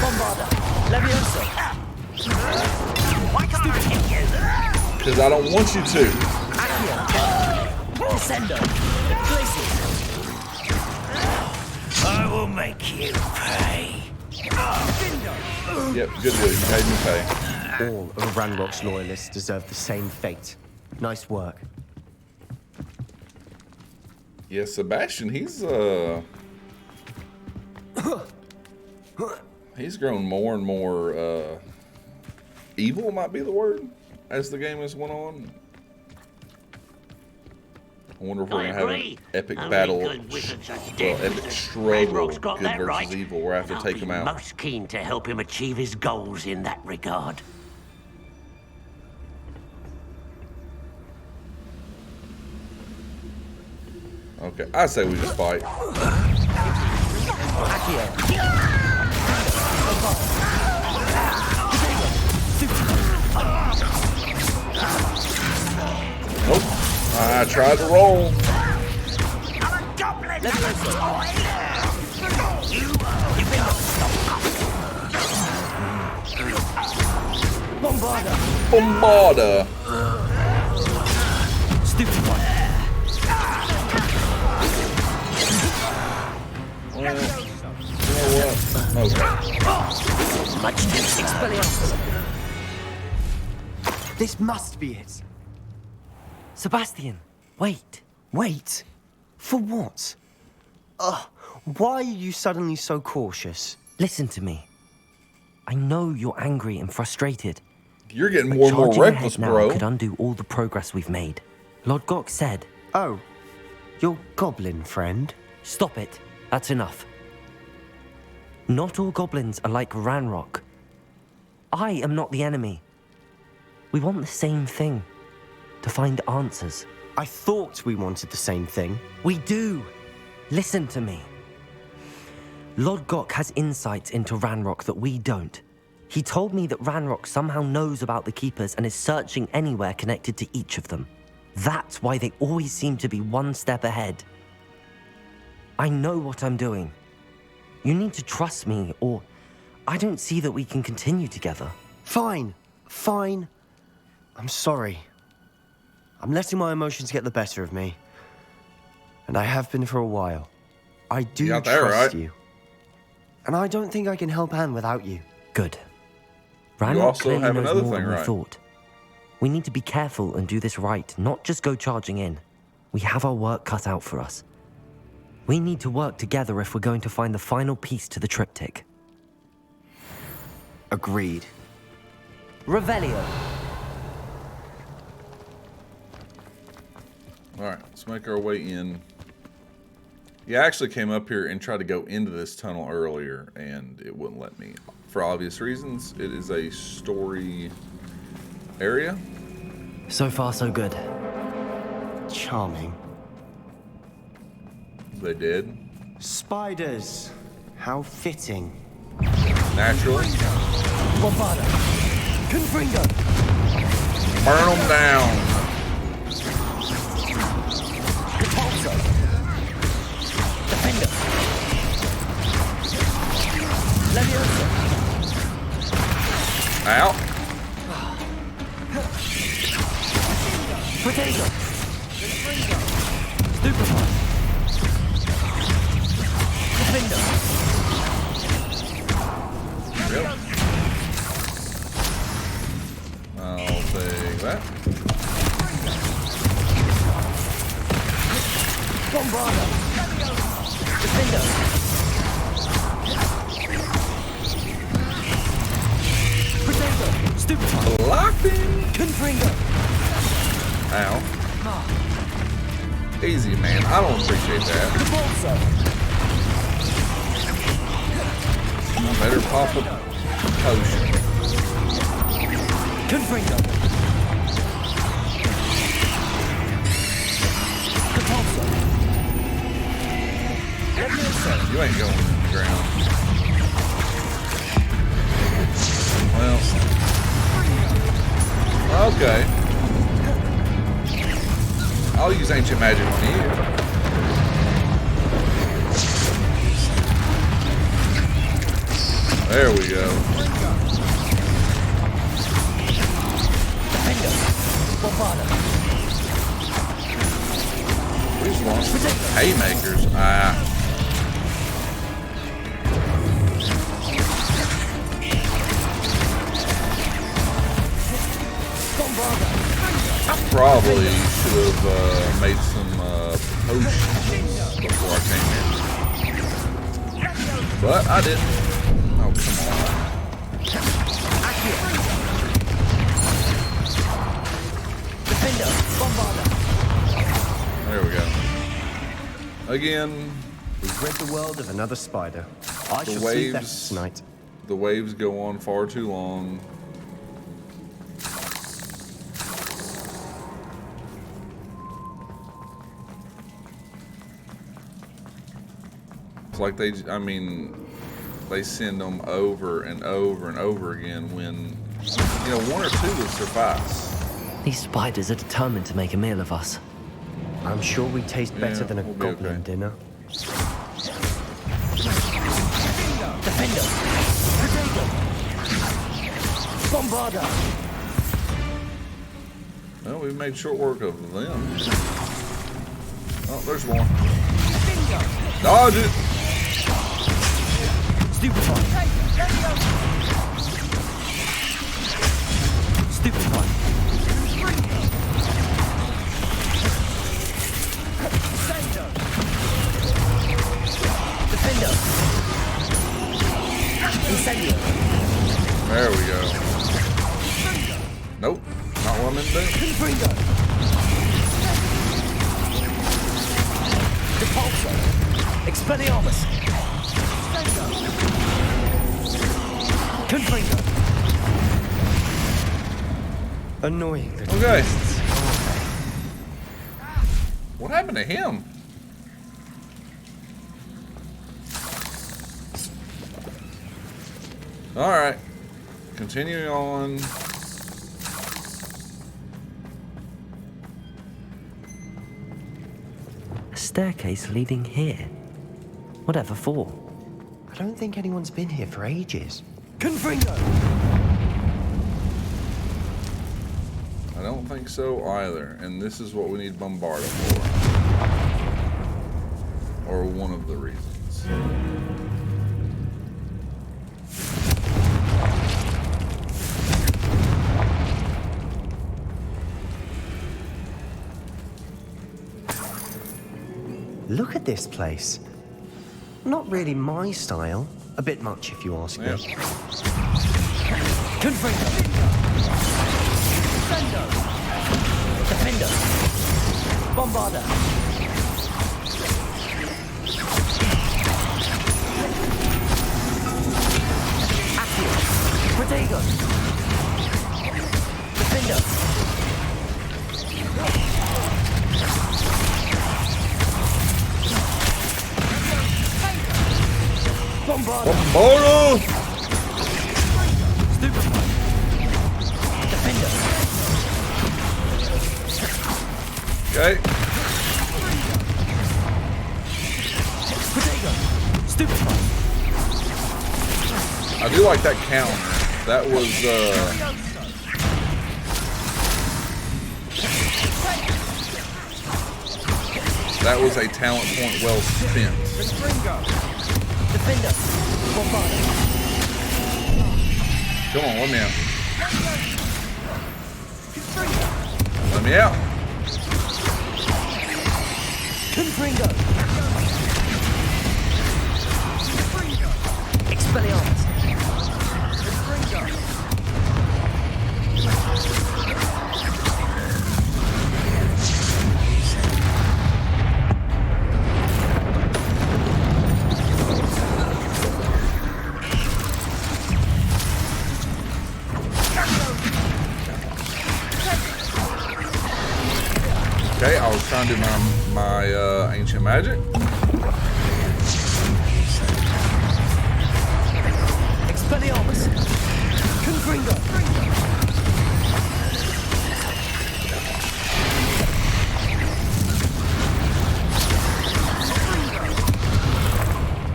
Speaker 10: Bombarder. Leviosa. Why can't I hit you?
Speaker 1: Because I don't want you to.
Speaker 10: Accio. Descendo. Glacier. I will make you pay.
Speaker 1: Yep, good deal. You made me pay.
Speaker 9: All of Ranrock's loyalists deserve the same fate. Nice work.
Speaker 1: Yeah, Sebastian, he's grown more and more evil, might be the word, as the game has went on. I wonder if we're gonna have an epic battle, epic struggle, good versus evil, where I have to take him out.
Speaker 10: Most keen to help him achieve his goals in that regard.
Speaker 1: Okay, I say we just fight. Nope. I tried to roll. Bombarda.
Speaker 10: Stupid one.
Speaker 1: Well, you know what? Okay.
Speaker 10: Much too Expelliarmus.
Speaker 9: This must be it.
Speaker 2: Sebastian, wait.
Speaker 9: Wait. For what? Why are you suddenly so cautious?
Speaker 2: Listen to me. I know you're angry and frustrated.
Speaker 1: You're getting
Speaker 2: but
Speaker 1: more and more
Speaker 2: charging
Speaker 1: reckless,
Speaker 2: ahead now
Speaker 1: bro.
Speaker 2: could undo all the progress we've made. Lord Gok said,
Speaker 9: Oh, your goblin friend?
Speaker 2: stop it. That's enough. Not all goblins are like Ranrock. I am not the enemy. We want the same thing. To find answers.
Speaker 9: I thought we wanted the same thing.
Speaker 2: We do. Listen to me. Lodgok has insights into Ranrock that we don't. He told me that Ranrock somehow knows about the Keepers and is searching anywhere connected to each of them. That's why they always seem to be one step ahead. I know what I'm doing. You need to trust me, or I don't see that we can continue together.
Speaker 9: Fine. Fine. I'm sorry. I'm letting my emotions get the better of me. And I have been for a while. I do trust you. And I don't think I can help Anne without you.
Speaker 2: Good.
Speaker 1: You
Speaker 2: Ranrock
Speaker 1: also
Speaker 2: clearly
Speaker 1: have
Speaker 2: knows
Speaker 1: another
Speaker 2: more
Speaker 1: thing
Speaker 2: than we
Speaker 1: right.
Speaker 2: thought. We need to be careful and do this right, not just go charging in. We have our work cut out for us. We need to work together if we're going to find the final piece to the triptych.
Speaker 9: Agreed.
Speaker 2: Revelio.
Speaker 1: Alright, let's make our way in. Yeah, I actually came up here and tried to go into this tunnel earlier, and it wouldn't let me. For obvious reasons, it is a story area.
Speaker 2: So far, so good.
Speaker 9: Charming.
Speaker 1: They did.
Speaker 9: Spiders. How fitting.
Speaker 1: Naturally.
Speaker 2: Bombarda. Confringo.
Speaker 1: Burn them down.
Speaker 2: Repulsor. Defender. Leviosa.
Speaker 1: Out.
Speaker 2: Potato. Stupefy. Defender.
Speaker 1: Yep. I'll take that.
Speaker 2: Bombarda. Defender. Potato. Stupefy.
Speaker 1: Locked in.
Speaker 2: Confringo.
Speaker 1: Ow. Easy, man. I don't appreciate that. I better pop a potion.
Speaker 2: Confringo.
Speaker 1: You ain't going in the ground. Well. Okay. I'll use ancient magic on you. There we go. We just want some haymakers. I probably should have made some potions before I came here. But I didn't. Oh, come on. There we go. Again.
Speaker 9: We've rid the world of another spider. I shall sleep better tonight.
Speaker 1: The waves go on far too long. It's like they send them over and over and over again when, one or two would suffice.
Speaker 2: These spiders are determined to make a meal of us.
Speaker 9: I'm sure we taste better than a goblin dinner.
Speaker 2: Defender! Bombarda!
Speaker 1: Well, we made short work of them. Oh, there's one. Dodge it!
Speaker 2: Stupefy! Stupefy! Defender! Incendio!
Speaker 1: There we go. Nope, not what I meant to do.
Speaker 2: Confringo! Repulsor! Expelliarmus! Confringo!
Speaker 9: Annoying little
Speaker 1: Okay.
Speaker 9: beasts.
Speaker 1: What happened to him? Alright. Continuing on.
Speaker 2: A staircase leading here. Whatever for?
Speaker 9: I don't think anyone's been here for ages.
Speaker 2: Confringo!
Speaker 1: I don't think so either. And this is what we need Bombarda for. Or one of the reasons.
Speaker 9: Look at this place. Not really my style. A bit much, if you ask me.
Speaker 2: Confringo! Defendo! Defender! Bombarda! Accio! Protego! Defender! Bombarda!
Speaker 1: Bombarda!
Speaker 2: Stupefy! Defender!
Speaker 1: Okay.
Speaker 2: Protego! Stupefy!
Speaker 1: I do like that counter. That was, that was a talent point well spent.
Speaker 2: Defender! Bombarda!
Speaker 1: Come on, let me out. Let me out.
Speaker 2: Confringo! Expelliarmus!
Speaker 1: Okay, I was trying to do my ancient magic.
Speaker 2: Expelliarmus! Confringo!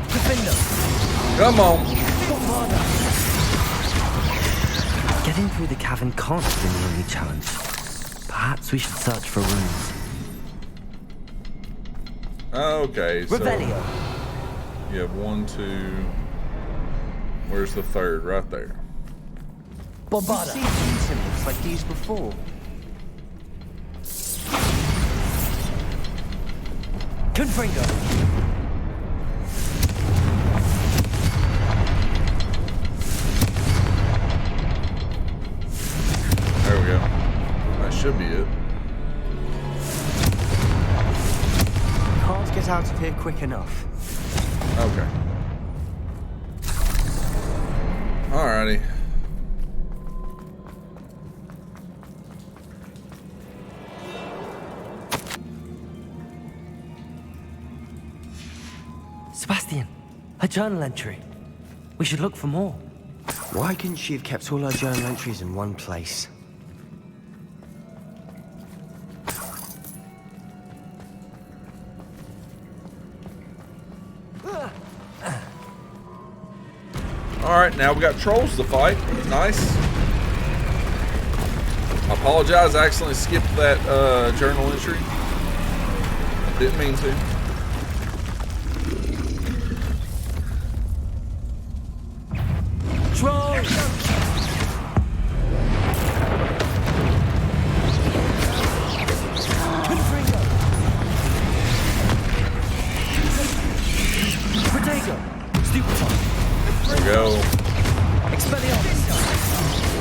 Speaker 2: Defender!
Speaker 1: Come on.
Speaker 2: Bombarda! Getting through the cavern can't have been the only challenge. Perhaps we should search for runes.
Speaker 1: Okay, so
Speaker 2: Revelio!
Speaker 1: you have 1, 2. Where's the third? Right there.
Speaker 2: Bombarda!
Speaker 9: I've seen symbols like these before.
Speaker 2: Confringo!
Speaker 1: There we go. That should be it.
Speaker 9: Can't get out of here quick enough.
Speaker 1: Okay. Alrighty.
Speaker 2: Sebastian, a journal entry. We should look for more.
Speaker 9: Why couldn't she have kept all her journal entries in one place?
Speaker 1: Alright, now we got trolls to fight. Nice. I apologize, I accidentally skipped that journal entry. Didn't mean to.
Speaker 2: Troll! Confringo! Protego! Stupefy!
Speaker 1: There we go.
Speaker 2: Expelliarmus!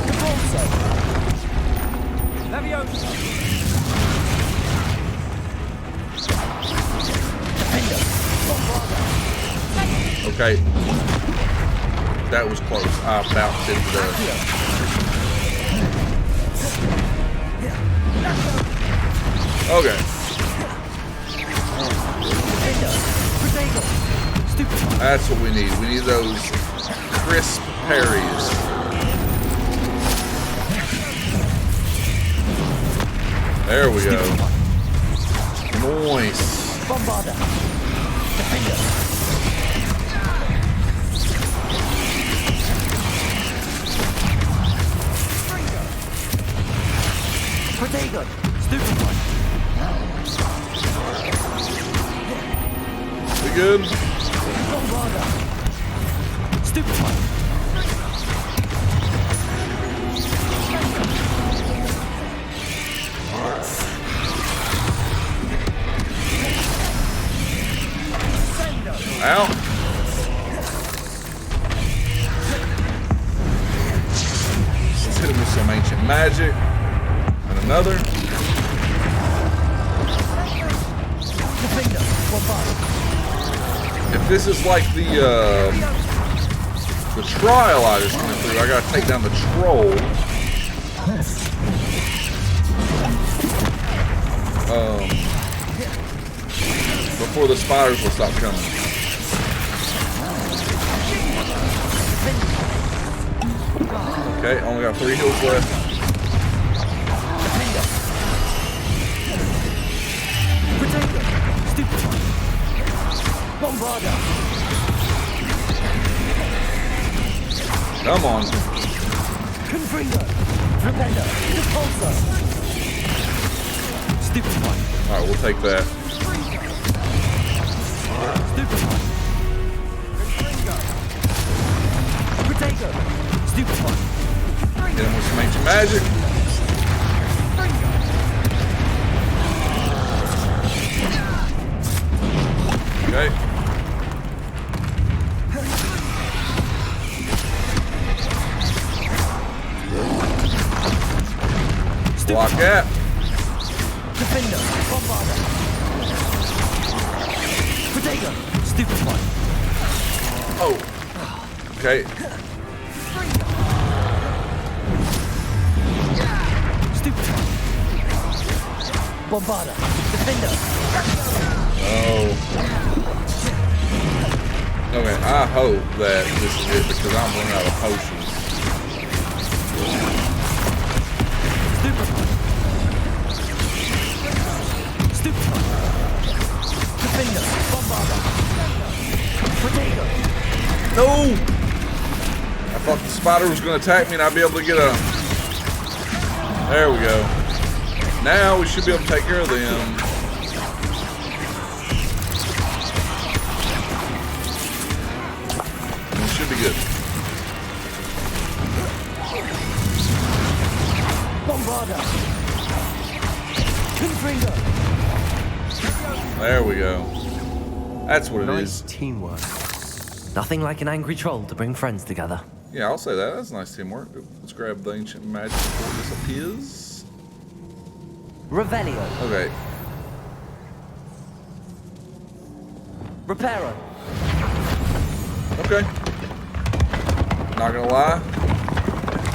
Speaker 2: Convulso! Leviosa! Defender! Bombarda!
Speaker 1: Okay. That was close. I about did the... Okay. That's what we need. We need those crisp parries. There we go. Nice.
Speaker 10: Bombarder. Defender. Protego. Stupid one.
Speaker 1: We good?
Speaker 10: Bombarder. Stupid one.
Speaker 1: Out. Let's hit him with some ancient magic. And another. If this is like the trial I just went through, I gotta take down the troll. Before the spiders will stop coming. Okay, only got 3 heals left. Come on.
Speaker 10: Stupid one.
Speaker 1: Alright, we'll take that.
Speaker 10: Stupid one. Protego. Stupid one.
Speaker 1: Hit him with some ancient magic. Okay. Block that.
Speaker 10: Defender. Bombarder. Protego. Stupid one.
Speaker 1: Oh. Okay.
Speaker 10: Stupid one. Bombarder. Defender.
Speaker 1: Oh. Okay, I hope that this is it because I'm running out of potions.
Speaker 10: Stupid one. Stupid one. Defender. Bombarder. Protego.
Speaker 1: No! I thought the spider was going to attack me and I'd be able to get a... There we go. Now we should be able to take care of them. We should be good.
Speaker 10: Bombarder. Confringo.
Speaker 1: There we go. That's what it
Speaker 9: Nice
Speaker 1: is.
Speaker 9: teamwork.
Speaker 2: Nothing like an angry troll to bring friends together.
Speaker 1: Yeah, I'll say that. That's nice teamwork. Let's grab the ancient magic before it disappears.
Speaker 2: Revelio.
Speaker 1: Okay.
Speaker 2: Reparo.
Speaker 1: Okay. Not gonna lie.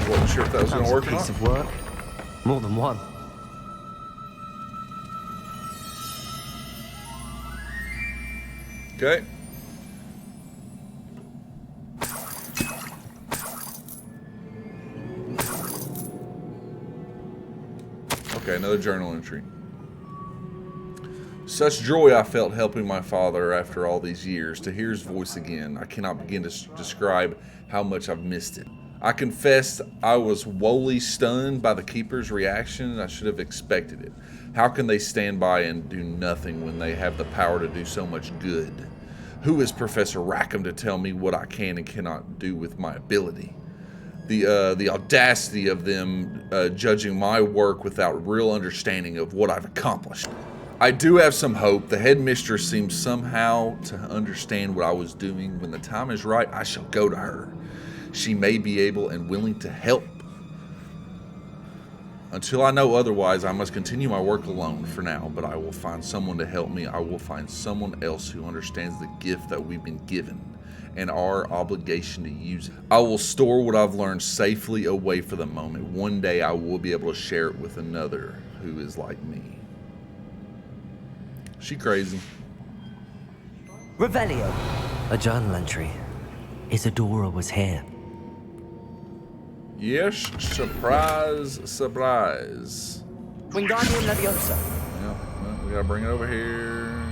Speaker 1: Wasn't sure if that was gonna work or
Speaker 9: Piece
Speaker 1: not.
Speaker 9: of work.
Speaker 2: More than one.
Speaker 1: Okay. Okay, another journal entry. Such joy I felt helping my father after all these years. To hear his voice again, I cannot begin to describe how much I've missed it. I confess I was woefully stunned by the Keeper's reaction, and I should have expected it. How can they stand by and do nothing when they have the power to do so much good? Who is Professor Rackham to tell me what I can and cannot do with my ability? The audacity of them judging my work without real understanding of what I've accomplished. I do have some hope. The headmistress seems somehow to understand what I was doing. When the time is right, I shall go to her. She may be able and willing to help. Until I know otherwise, I must continue my work alone for now, but I will find someone to help me. I will find someone else who understands the gift that we've been given and our obligation to use it. I will store what I've learned safely away for the moment. One day I will be able to share it with another who is like me. She crazy.
Speaker 2: Revelio. A journal entry. Isadora was here.
Speaker 1: Yes, surprise, surprise.
Speaker 2: Wingardium Leviosa.
Speaker 1: Yep, well, we gotta bring it over here.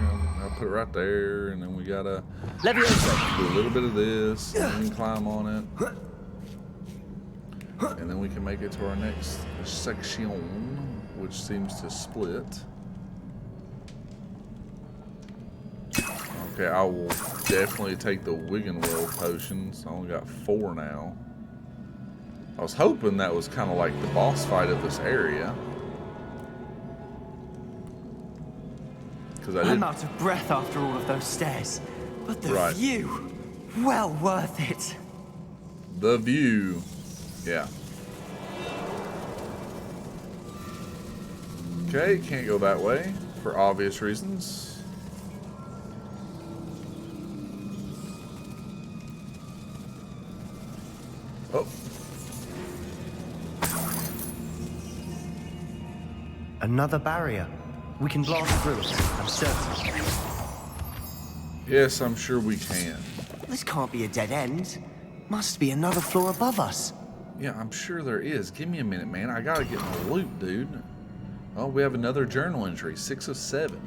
Speaker 1: I'll put it right there, and then we gotta
Speaker 2: Leviosa.
Speaker 1: do a little bit of this, and then climb on it. And then we can make it to our next section, which seems to split. Okay, I will definitely take the Wiggenwell potions. I only got 4 now. I was hoping that was kind of like the boss fight of this area.
Speaker 9: I'm out of breath after all of those stairs. But the view, well worth it.
Speaker 1: The view. Yeah. Okay, can't go that way for obvious reasons. Oh.
Speaker 9: Another barrier. We can blast through it, I'm certain.
Speaker 1: Yes, I'm sure we can.
Speaker 9: This can't be a dead end. Must be another floor above us.
Speaker 1: Yeah, I'm sure there is. Give me a minute, man. I gotta get my loot, dude. Oh, we have another journal entry, 6 of 7.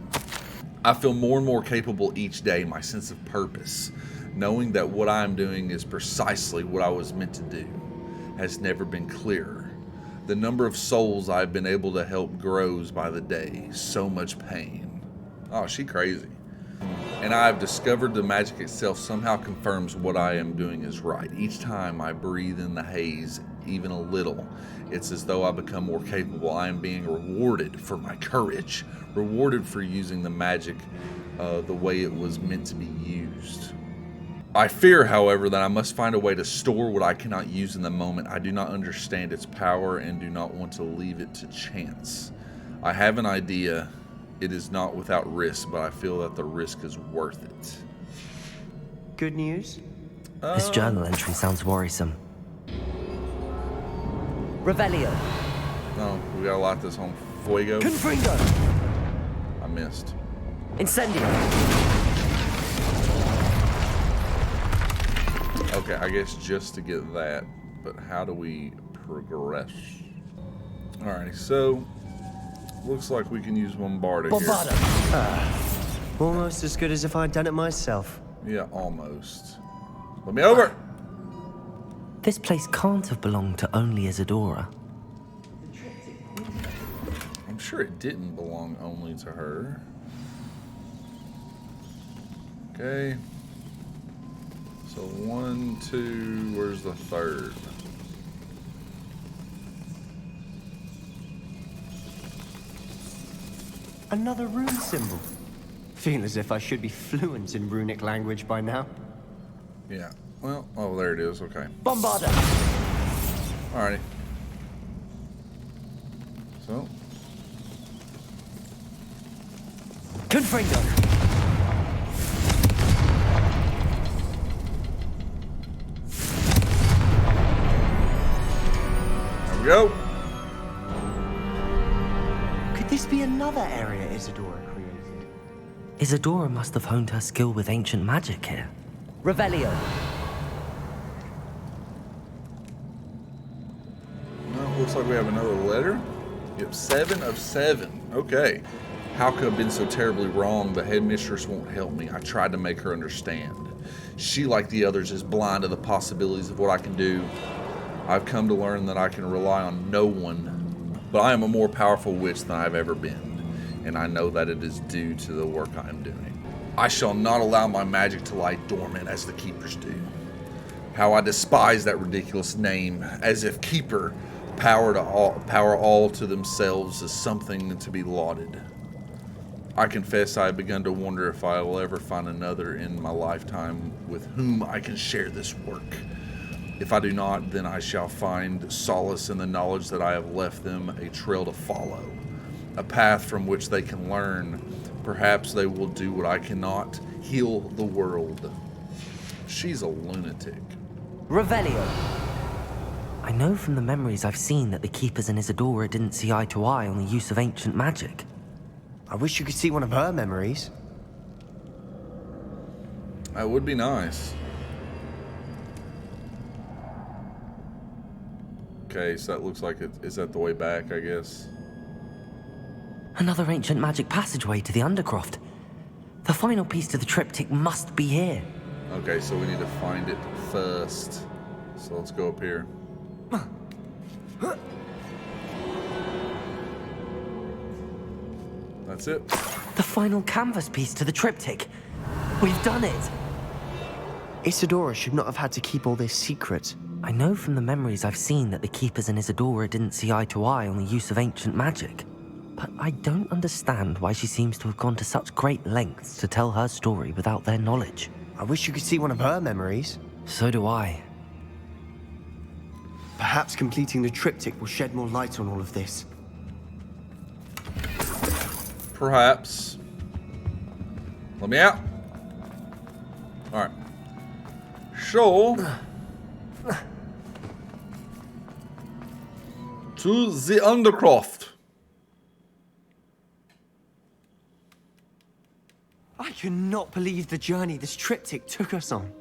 Speaker 1: I feel more and more capable each day, my sense of purpose, knowing that what I'm doing is precisely what I was meant to do, has never been clearer. The number of souls I've been able to help grows by the day. So much pain. Oh, she crazy. And I've discovered the magic itself somehow confirms what I am doing is right. Each time I breathe in the haze, even a little, it's as though I become more capable. I am being rewarded for my courage, rewarded for using the magic the way it was meant to be used. I fear, however, that I must find a way to store what I cannot use in the moment. I do not understand its power and do not want to leave it to chance. I have an idea. It is not without risk, but I feel that the risk is worth it.
Speaker 9: Good news?
Speaker 2: This journal entry sounds worrisome. Revelio.
Speaker 1: No, we gotta light this on fuego.
Speaker 2: Confringo.
Speaker 1: I missed.
Speaker 2: Incendio.
Speaker 1: Okay, I guess just to get that, but how do we progress? Alrighty, so looks like we can use Bombarda here.
Speaker 9: Almost as good as if I'd done it myself.
Speaker 1: Yeah, almost. Let me over!
Speaker 2: This place can't have belonged to only Isadora.
Speaker 1: I'm sure it didn't belong only to her. Okay. So 1, 2, where's the third?
Speaker 9: Another rune symbol. Feel as if I should be fluent in runic language by now.
Speaker 1: Yeah, well, oh, there it is, okay.
Speaker 2: Bombarda!
Speaker 1: Alrighty. So.
Speaker 2: Confringo!
Speaker 1: Go.
Speaker 9: Could this be another area Isadora created?
Speaker 2: Isadora must have honed her skill with ancient magic here. Revelio.
Speaker 1: Well, looks like we have another letter. Yep, 7 of 7. Okay. How could I have been so terribly wrong? The headmistress won't help me. I tried to make her understand. She, like the others, is blind to the possibilities of what I can do. I've come to learn that I can rely on no one, but I am a more powerful witch than I've ever been, and I know that it is due to the work I am doing. I shall not allow my magic to lie dormant as the keepers do. How I despise that ridiculous name, as if keeper, power all to themselves is something to be lauded. I confess I have begun to wonder if I will ever find another in my lifetime with whom I can share this work. If I do not, then I shall find solace in the knowledge that I have left them a trail to follow, a path from which they can learn. Perhaps they will do what I cannot, heal the world. She's a lunatic.
Speaker 2: Revelio. I know from the memories I've seen that the Keepers and Isadora didn't see eye to eye on the use of ancient magic.
Speaker 9: I wish you could see one of her memories.
Speaker 1: That would be nice. Okay, so that looks like is that the way back, I guess?
Speaker 2: Another ancient magic passageway to the Undercroft. The final piece to the triptych must be here.
Speaker 1: Okay, so we need to find it first. So let's go up here. That's it.
Speaker 2: The final canvas piece to the triptych. We've done it.
Speaker 9: Isadora should not have had to keep all this secret.
Speaker 2: I know from the memories I've seen that the Keepers and Isadora didn't see eye to eye on the use of ancient magic. But I don't understand why she seems to have gone to such great lengths to tell her story without their knowledge.
Speaker 9: I wish you could see one of her memories.
Speaker 2: So do I.
Speaker 9: Perhaps completing the triptych will shed more light on all of this.
Speaker 1: Perhaps. Let me out. Alright. So, to the Undercroft.
Speaker 9: I cannot believe the journey this triptych took us on.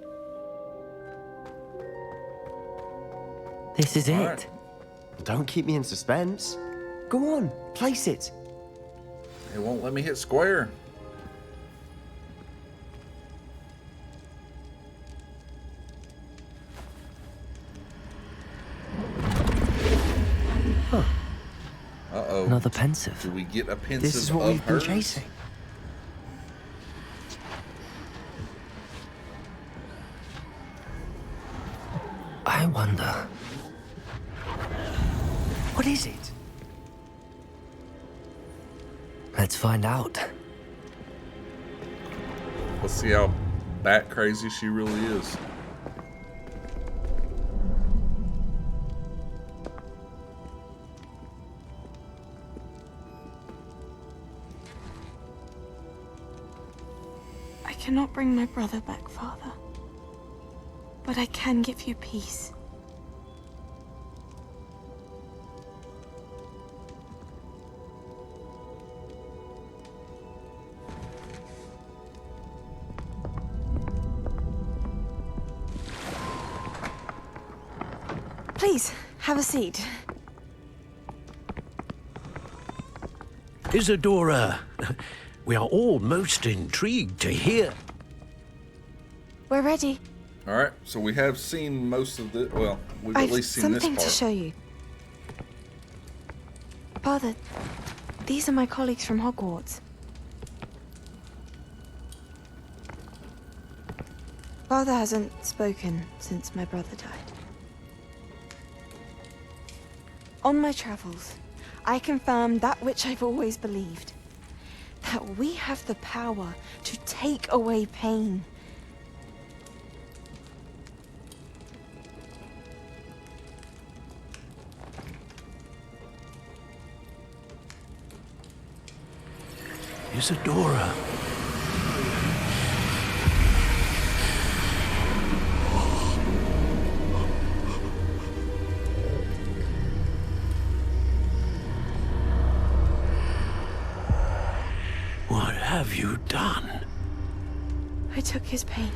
Speaker 2: This is it.
Speaker 1: Right.
Speaker 9: Don't keep me in suspense. Go on, place it.
Speaker 1: It won't let me hit square. Uh-oh.
Speaker 2: Another pensive.
Speaker 1: Do we get a pensive
Speaker 9: This is what
Speaker 1: of
Speaker 9: we've been
Speaker 1: hers?
Speaker 9: chasing.
Speaker 2: I wonder.
Speaker 9: What is it?
Speaker 2: Let's find out.
Speaker 1: Let's see how bat crazy she really is.
Speaker 6: I cannot bring my brother back, Father. But I can give you peace. Please, have a seat.
Speaker 10: Isadora, we are all most intrigued to hear.
Speaker 6: We're ready.
Speaker 1: All right, so we have seen most of the. Well, we've at
Speaker 6: I've
Speaker 1: least seen this
Speaker 6: something
Speaker 1: part.
Speaker 6: to show you. Father, these are my colleagues from Hogwarts. Father hasn't spoken since my brother died. On my travels, I confirmed that which I've always believed. That we have the power to take away pain.
Speaker 10: Isadora. What have you done?
Speaker 6: I took his pain.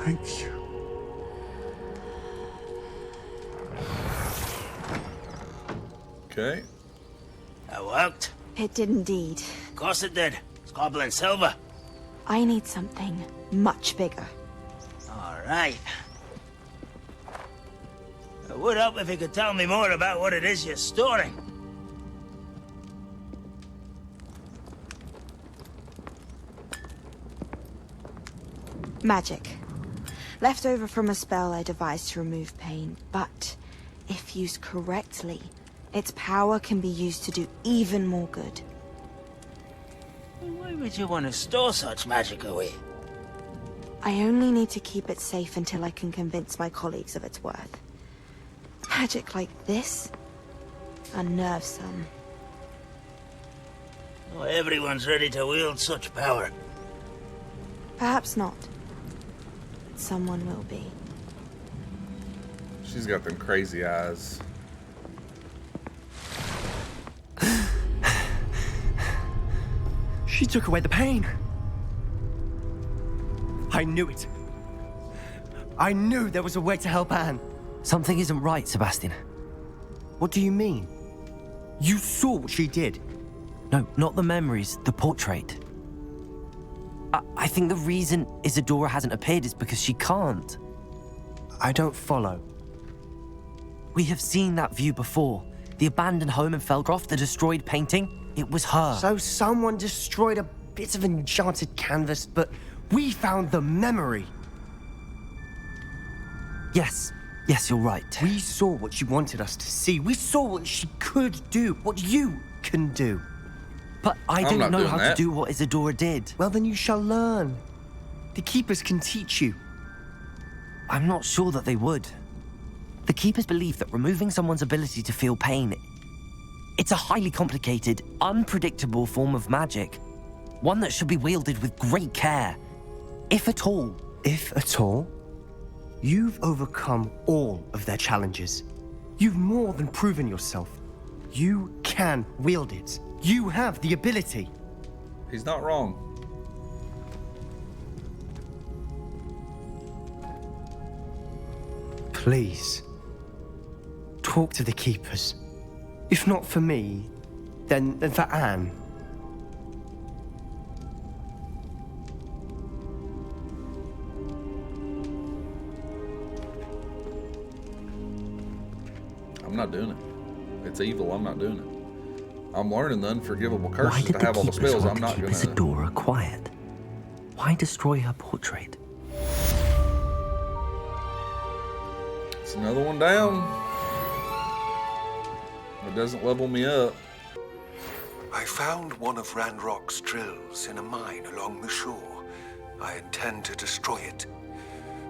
Speaker 11: Thank you.
Speaker 1: Okay.
Speaker 10: That worked.
Speaker 6: It did indeed.
Speaker 10: Of course it did. It's goblin silver.
Speaker 6: I need something much bigger.
Speaker 10: All right. It would help if you could tell me more about what it is you're storing.
Speaker 6: Magic. Left over from a spell I devised to remove pain, but if used correctly, its power can be used to do even more good.
Speaker 10: Why would you want to store such magic away?
Speaker 6: I only need to keep it safe until I can convince my colleagues of its worth. Magic like this unnerves some.
Speaker 10: Not everyone's ready to wield such power.
Speaker 6: Perhaps not. But someone will be.
Speaker 1: She's got them crazy eyes.
Speaker 9: She took away the pain. I knew it. I knew there was a way to help Anne.
Speaker 2: Something isn't right, Sebastian.
Speaker 9: What do you mean? You saw what she did.
Speaker 2: No, not the memories, the portrait. I think the reason Isadora hasn't appeared is because she can't.
Speaker 9: I don't follow.
Speaker 2: We have seen that view before. The abandoned home in Felcroft, the destroyed painting. It was her.
Speaker 9: So someone destroyed a bit of enchanted canvas, but we found the memory.
Speaker 2: Yes, you're right.
Speaker 9: We saw what she wanted us to see. We saw what she could do, what you can do.
Speaker 2: But I
Speaker 1: I'm
Speaker 2: don't
Speaker 1: not
Speaker 2: know how
Speaker 1: doing
Speaker 2: to do what Isadora did.
Speaker 9: Well, then you shall learn. The Keepers can teach you.
Speaker 2: I'm not sure that they would. The Keepers believe that removing someone's ability to feel pain, it's a highly complicated, unpredictable form of magic. One that should be wielded with great care. If at all.
Speaker 9: If at all? You've overcome all of their challenges. You've more than proven yourself. You can wield it. You have the ability.
Speaker 1: He's not wrong.
Speaker 9: Please, talk to the Keepers. If not for me, then for Anne.
Speaker 1: I'm not doing it. It's evil. I'm not doing it. I'm learning the unforgivable
Speaker 2: Why
Speaker 1: curses
Speaker 2: did
Speaker 1: to
Speaker 2: the
Speaker 1: have all the
Speaker 2: Keepers
Speaker 1: spells.
Speaker 2: want
Speaker 1: I'm
Speaker 2: to
Speaker 1: not
Speaker 2: keep
Speaker 1: gonna.
Speaker 2: Isadora quiet? Why destroy her portrait?
Speaker 1: It's another one down. It doesn't level me up.
Speaker 12: I found one of Ranrock's drills in a mine along the shore. I intend to destroy it.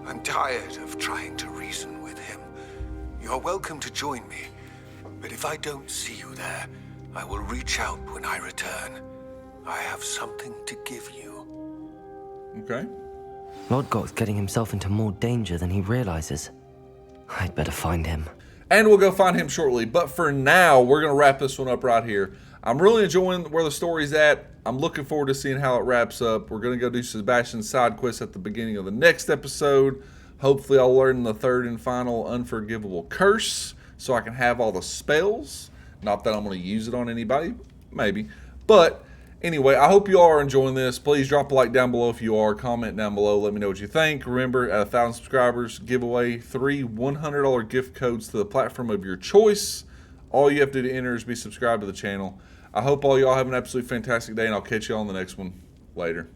Speaker 12: I'm tired of trying to reason with him. You're welcome to join me, but if I don't see you there, I will reach out when I return. I have something to give you.
Speaker 1: Okay.
Speaker 2: Lodgok's getting himself into more danger than he realizes. I'd better find him.
Speaker 1: And we'll go find him shortly. But for now, we're going to wrap this one up right here. I'm really enjoying where the story's at. I'm looking forward to seeing how it wraps up. We're going to go do Sebastian's side quest at the beginning of the next episode. Hopefully I'll learn the third and final unforgivable curse so I can have all the spells. Not that I'm going to use it on anybody. Maybe. But anyway, I hope you all are enjoying this. Please drop a like down below if you are. Comment down below. Let me know what you think. Remember, at 1,000 subscribers, give away 3 $100 gift codes to the platform of your choice. All you have to do to enter is be subscribed to the channel. I hope all y'all have an absolutely fantastic day, and I'll catch you all on the next one. Later.